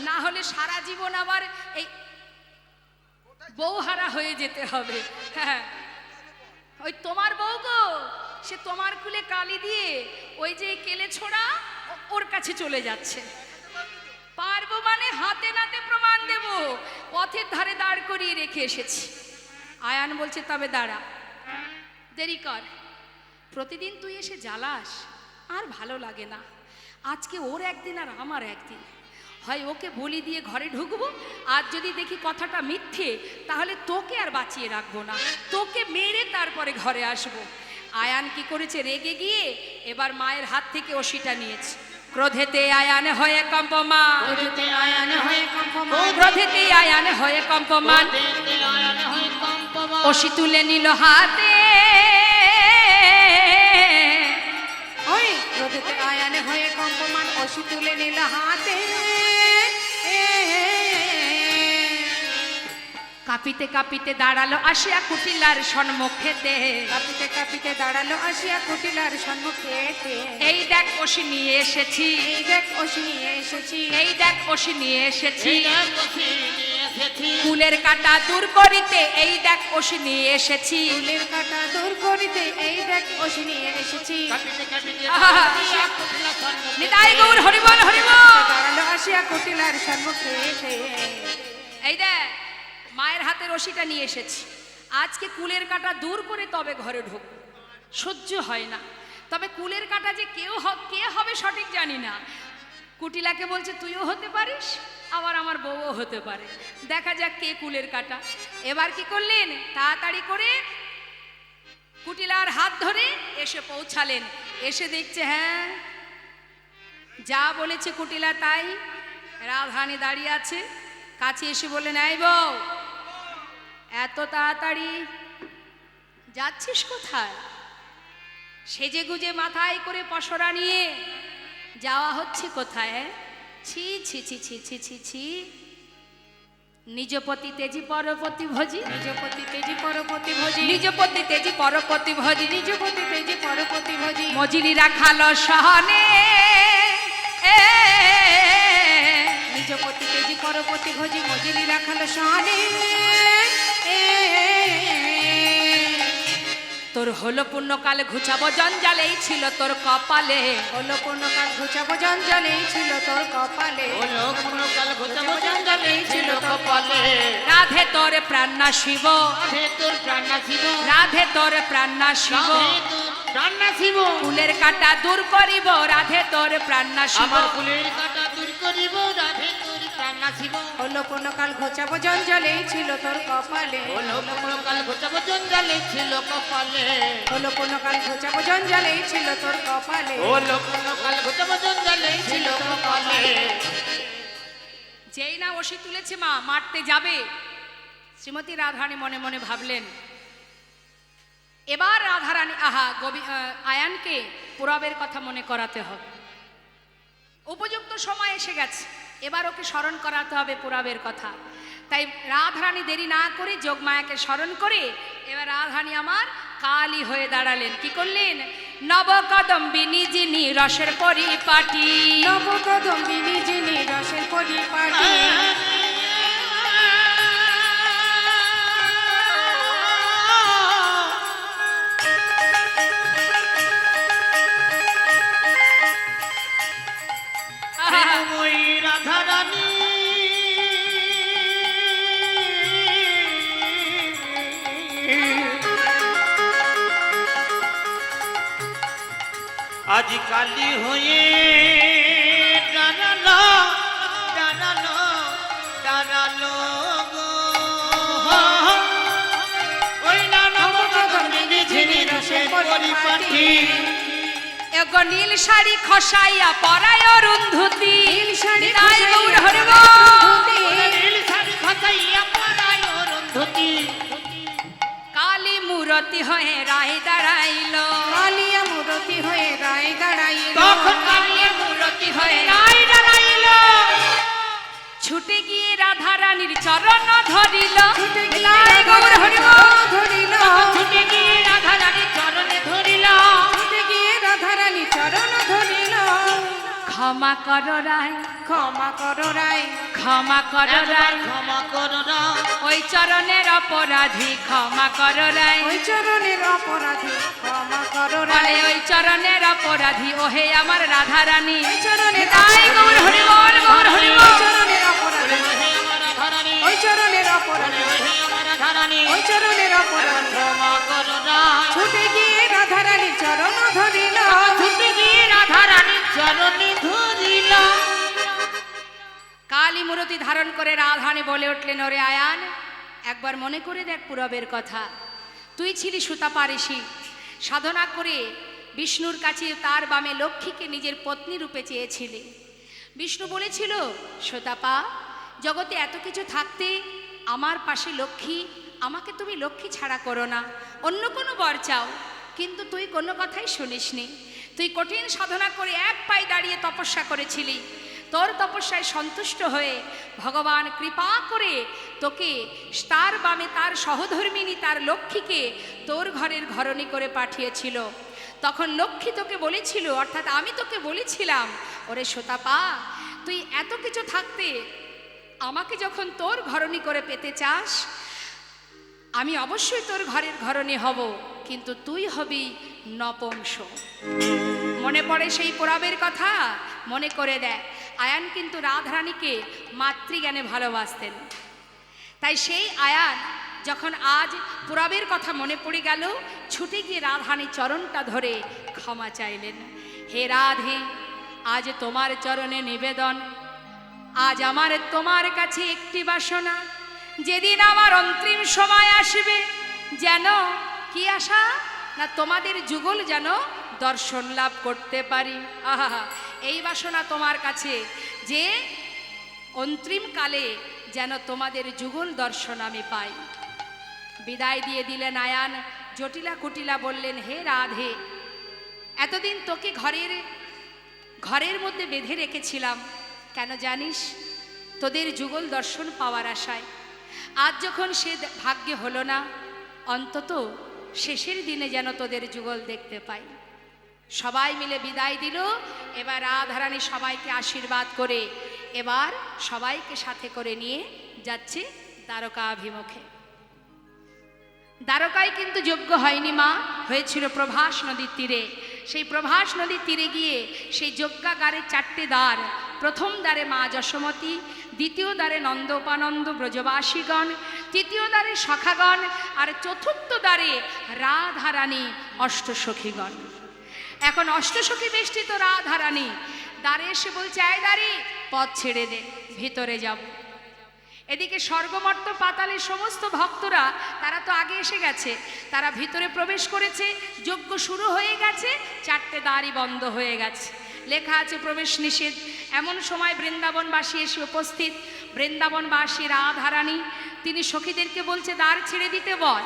না হলে সারা জীবন আবার এই বউহারা হয়ে যেতে হবে। হ্যাঁ, ওই তোমার বউ গো, সে তোমার কুলে কালি দিয়ে ওই যে কেলে ছোড়া ওর কাছে চলে যাচ্ছে। পারবো মানে হাতে নাতে প্রমাণ দেব, পথের ধারে দাঁড় করিয়ে রেখে এসেছি। আয়ান বলছে, তবে দাঁড়া, দেরি কর, প্রতিদিন তুই এসে জ্বালাস, আর ভালো লাগে না। আজকে ওর একদিন আর আমার একদিন, হয় ওকে বলি দিয়ে ঘরে ঢুকবো, আর যদি দেখি কথাটা মিথ্যে, তাহলে তোকে আর বাঁচিয়ে রাখবো না, তোকে মেরে তারপরে ঘরে আসবো। আয়ান কি করেছে, রেগে গিয়ে এবার মায়ের হাত থেকে ওষিটা নিয়েছে। ক্রোধেতে আয়ান হয়ে কম্পমান, ক্রোধেতে আয়ান হয়ে কম্পমান, ওষি তুলে নিল হাতে। ওই ক্রোধেতে আয়ান হয়ে কম্পমান, ওষি তুলে নিল হাতে। কাঁপিতে কাঁপিতে দাঁড়ালো আসিয়া কুটিলার সম্মুখেতে, কাঁপিতে কাঁপিতে দাঁড়ালো আসিয়া কুটিলার সম্মুখেতে। এই দেখ ওষি নিয়ে এসেছি, এই দেখ ওষি নিয়ে এসেছি, এই দেখ ওষি নিয়ে এসেছি, কুলের কাটা দূর করিতে এই দেখ ওষি নিয়ে এসেছি, কুলের কাটা দূর করিতে এই দেখ ওষি নিয়ে এসেছি। নিতাই গৌর হরিবল হরিবল। দাঁড়ালো আসিয়া কুটিলার সম্মুখেতে। এই দেখ মায়ের হাতে রশিটা নিয়ে এসেছি, আজকে কুলের কাটা দূর করে তবে ঘরে ঢোক। সহ্য হয় না, তবে কুলের কাটা যে কে হবে সঠিক জানি না। কুটিলাকে বলছে, তুইও হতে পারিস আবার আমার বউও হতে পারে, দেখা যাক কে কুলের কাটা। এবার কি করলেন, তাড়াতাড়ি করে কুটিলার হাত ধরে এসে পৌঁছালেন। এসে দেখছে হ্যাঁ যা বলেছে কুটিলা তাই, রাধারানী দাঁড়িয়ে আছে। কাছে এসে বললেন, এই বউ, এত তাড়াতাড়ি যাচ্ছিস কোথায়? সেজে গুজে মাথায় করে পসরা নিয়ে যাওয়া হচ্ছে কোথায়? ছি ছি ছি ছি ছি ছি ছি, নিজপতি তেজি পরপতি ভজি, নিজপতি তেজি পরপতি ভজি, নিজপতি তেজি পরপতি ভজি, নিজপতি তেজি পরপতি ভজি, মজিলি রাখাল সহনে। নিজপতি তেজি পরপতি ভজি, মজিলি রাখালো সহনে। তোর হলো পুণ্যকাল ঘুচাবো জঞ্জালেই ছিল তোর কপালে, হলো পূর্ণকাল ঘুচাবো জঞ্জালেই ছিল তোর কপালে, হলো কোনকাল ঘটাবো জঞ্জালেই ছিল কপালে। রাধে তোর প্রাণ নাশিব, রাধে তোর প্রাণ নাচিব, রাধে তোর প্রাণ নাশিব, রাধে তোর প্রাণ নাচিব, ফুলের কাটা দূর করিব, রাধে তোর প্রাণ নাশিব। আমার ফুলের কাটা দূর করিব, রাধে তোর প্রাণ নাচিব। হলো পূর্ণকাল ঘুচাবো জঞ্জালেই ছিল তোর কপালে, হলো কোনকাল ঘটাবো জঞ্জালেই ছিল কপালে, হলো পূর্ণকাল ঘুচাবো জঞ্জালেই ছিল তোর কপালে, হলো কোনকাল ঘটাবো জঞ্জালেই ছিল কপালে। যেই না ওষি তুলেছে মা মারতে যাবে, শ্রীমতী রাধারানী মনে মনে ভাবলেন, এবার রাধারানী আয়ানকে পুরবের কথা মনে করাতে হবে। উপযুক্ত সময় এসে গেছে, এবার ওকে স্মরণ করাতে হবে পুরবের কথা। তাই রাধারানী দেরি না করে যোগমায়াকে স্মরণ করে এবার রাধারানী আমার কালী হয়ে দাঁড়ালেন। কি করলেন, নবকদম্বিনী যিনি রসের পরিপাটি, নবকদম্বিনী যিনি রসের পরিপাটি, ওই রাধারানী আজ কালী হয়ে দাঁড়ালো, দাঁড়ালো, দাঁড়ালো গো। ওই নবকদম্বিনী যিনি রসের পরিপাটি, এগো নীল শাড়ি খসাইয়া পরায় অরুন্ধতি, নীল শাড়ি নিতাই খসাইয়া গৌর হরি বল। অরুন্ধতি, নীল শাড়ি খসাইয়া পরায় অরুন্ধতি, কালী মূরতি হয়ে রায় দাঁড়াইল, কালিয়া মূরতি হয়ে রায় দাঁড়াইল, তখন কালী মূরতি হয়ে রায় দাঁড়াইল। ছুটে গিয়ে রাধা রানীর চরণ ধরিল, ছুটে গিয়ে নিতাই গৌর হরি বল। ধরিল, ছুটে গিয়ে রাধা রানীর চরণে ধরিল, ছুটে গিয়ে রাধারানী চরণ ধরিল। ক্ষমা কর রায়, ক্ষমা করো রায়, ক্ষমা কর রায়, ক্ষমা করো না, ওই চরণের অপরাধী ক্ষমা কর রায়, ওই চরণের অপরাধী ক্ষমা করো বলে রায়, ওই চরণের অপরাধী ওহে আমার রাধা রানী। ওই চরণের নিতাই গৌর হরি বল, গৌর হরি ওই বল। চরণের অপরাধী, হে আমার রাধারানী, ওই চরণের অপরাধী, হে আমার রাধারানী, ওই চরণের অপরাধী। ক্ষমা করো না, ছুটে গিয়ে রাধারানী চরণ ধরিল, ছুটে গিয়ে রাধারানীর চরণে ধরিল। কালী মূরতি ধারণ করে রাধারানী বলে উঠলেন, ওরে আয়ান, একবার মনে করে দেখ পুরবের কথা। তুই ছিলি সুতাপা ঋষি, সাধনা করে বিষ্ণুর কাছে তার বামে লক্ষ্মীকে নিজের পত্নী রূপে চেয়েছিলে। বিষ্ণু বলেছিল, সুতাপা, জগতে এত কিছু থাকতে আমার পাশে লক্ষ্মী, আমাকে তুমি লক্ষ্মী ছাড়া করো না, অন্য কোনো বর চাও। কিন্তু তুই কোনো কথাই শুনিসনি। তুই কঠিন সাধনা করে এক পায়ে দাঁড়িয়ে তপস্যা করেছিলি। তোর তপস্যায় সন্তুষ্ট হয়ে ভগবান কৃপা করে তোকে তার বামে তার সহধর্মিনী তার লক্ষ্মীকে তোর ঘরের ঘরণী করে পাঠিয়েছিল। তখন লক্ষ্মী তোকে বলেছিল, অর্থাৎ আমি তোকে বলেছিলাম, ওরে সুতাপা, তুই এত কিছু থাকতে আমাকে যখন তোর ঘরণী করে পেতে চাস, আমি অবশ্যই তোর ঘরের ঘরণী হব, কিন্তু তুই হবি নপুংস। মনে পড়ে সেই পুরাবের কথা? মনে করে দেখ, আয়ান কিন্তু রাধারানীকে মাতৃজ্ঞানে ভালোবাসতেন। তাই সেই আয়ান যখন আজ পুরাবের কথা মনে পড়ে গেল, ছুটে গিয়ে রাধারানীর চরণটা ধরে ক্ষমা চাইলেন। হে রাধে, আজ তোমার চরণে নিবেদন, আজ আমার তোমার কাছে একটি বাসনা, যেদিন আমার অন্তিম সময় আসবে, যেন কি আশা না তোমাদের যুগল যেন দর্শন লাভ করতে পারি। আহা, এই বাসনা তোমার কাছে যে অন্তিম কালে যেন তোমাদের যুগল দর্শন আমি পাই। বিদায় দিয়ে দিলেন আয়ান। জটিলা কুটিলা বললেন, হে রাধে, এতদিন তোকে ঘরের মধ্যে বেঁধে রেখেছিলাম, কেন জানিস? তোদের যুগল দর্শন পাওয়ার আশায়। আজ যখন সে ভাগ্যে হলো না, অন্তত শেষের দিনে যেন তোদের যুগল দেখতে পাই। সবাই মিলে বিদায় দিল। এবার রাধারানী সবাইকে আশীর্বাদ করে এবার সবাইকে সাথে করে নিয়ে যাচ্ছে দ্বারকাভিমুখে। দ্বারকায় কিন্তু যজ্ঞ হয়নি মা, হয়েছিল প্রভাস নদীর তীরে। সেই প্রভাস নদীর তীরে গিয়ে সেই যজ্ঞাগারের 4টে দ্বার, প্রথম দ্বারে মা যশোমতী, দ্বিতীয় দ্বারে নন্দোপানন্দ ব্রজবাসীগণ, তৃতীয় দ্বারে সখাগণ, আর চতুর্থ দ্বারে রাধারানী অষ্টসখীগণ। এখন অষ্টসখী বেষ্টিত রাধারানী দ্বারে এসে বলছে, আয় দ্বারি, পথ ছেড়ে দে, ভিতরে যাব। এদিকে স্বর্গমর্ত পাতালের সমস্ত ভক্তরা তারা তো আগে এসে গেছে, তারা ভিতরে প্রবেশ করেছে, যজ্ঞ শুরু হয়ে গেছে, 4টে দ্বারই বন্ধ হয়ে গেছে, লেখা আছে প্রবেশ নিষেধ। এমন সময় বৃন্দাবনবাসী এসে উপস্থিত। বৃন্দাবনবাসী রাধারানী তিনি সখীদেরকে বলছে, দ্বার ছেড়ে দিতে বল।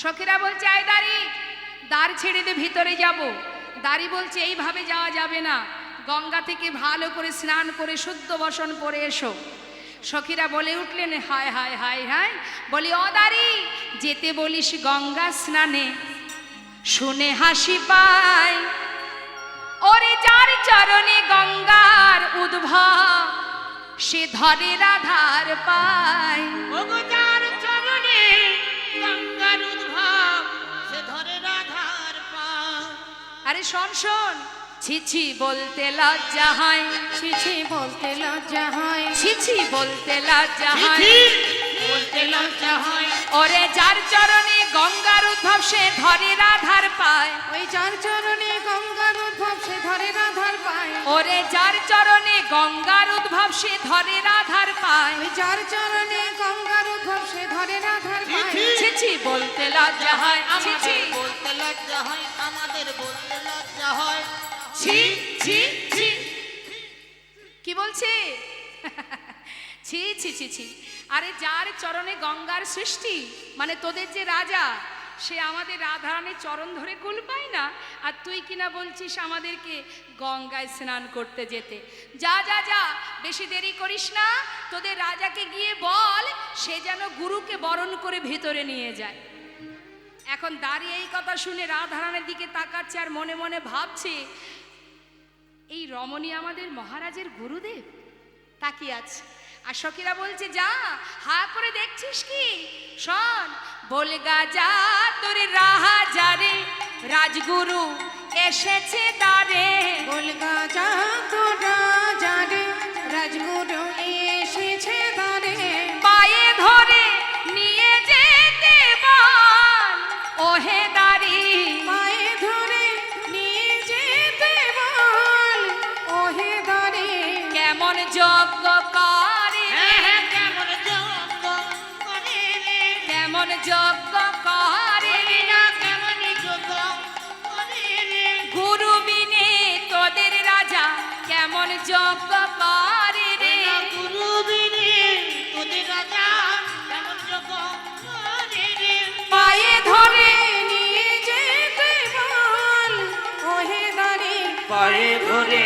সখীরা বলছে, আয় দ্বারি, দ্বার ছেড়ে দে, ভিতরে যাব। দ্বারি বলছে, এইভাবে যাওয়া যাবে না, গঙ্গা থেকে ভালো করে স্নান করে শুদ্ধ বসন পরে এসো। সখীরা বলে উঠলেন, হায় হায় হায় হায়, বলি ও দ্বারি, যেতে বলিস গঙ্গা স্নানে, শুনে হাসি পায়। ওরে যার চরণে গঙ্গার উদ্ভব, সে ধরে রাধার পায়। ওগো যার চরণে গঙ্গার উদ্ভব, সে ধরে রাধার পায়। আরে শোন শোন, ছিছি বলতে লজ্জা হয়, ছিছি বলতে লজ্জা হয়, ছিছি বলতে লজ্জা হয়, বলতে লজ্জা হয়। ওরে যার চরণে গঙ্গার উদ্ভব, সে ধরে রাধার পায়। ওই যার চরণে গঙ্গার উদ্ভব, সে ধরে রাধার পায়। ওরে যার চরণে গঙ্গার উদ্ভব, সে ধরে রাধার পায়। ওই যার চরণে গঙ্গার উদ্ভব, সে ধরে রাধার পায়। ছিছি বলতে লজ্জা হয়, ছিছি আমাদের বলতে লজ্জা হয়, আমাদের বলতে লজ্জা হয়। ছি ছি ছি। কি বলছে? ছি ছি ছি ছি। আরে যার চরণে গঙ্গার সৃষ্টি, মানে তোদের যে রাজা, সে আমাদের রাধারানীর চরণ ধরে কুল পায় না, আর তুই কিনা বলছিস আমাদেরকে গঙ্গায় স্নান করতে যেতে। যা যা যা, বেশি দেরি করিস না, তোদের রাজাকে গিয়ে বল সে যেন গুরুকে বরণ করে ভিতরে নিয়ে যায়। এখন দাঁড়িয়ে এই কথা শুনে রাধারানীর দিকে তাকাচ্ছে আর মনে মনে ভাবছে, এই রমণী আমাদের মহারাজের গুরুদেব, তাকিয়ে আছে। আর সখীরা বলছে, যা হা করে দেখছিস কি, শোন, বলগা যা তোর রাজারে, রাজগুরু এসেছে দ্বারে। বলগা যা তো রাজারে, রাজগুরু এসেছে দ্বারে। পায়ে ধরে নিয়ে যেতে বল, ওহে দাঁড়ি, পায়ে ধরে নিয়ে যেতে বল, ওহে দ্বারে। কেমন যজ্ঞ করে রে, হ্যাঁ, কেমন যজ্ঞ করে রে, কেমন যজ্ঞ করে রে, না কেমন যজ্ঞ করে রে। গুরু বিনে তোদের রাজা কেমন যজ্ঞ করে রে। না গুরু বিনে তোদের রাজা কেমন যজ্ঞ করে রে। পায়ে ধরে নিয়ে যেতে বল, ওহে দ্বারে। পায়ে ধরে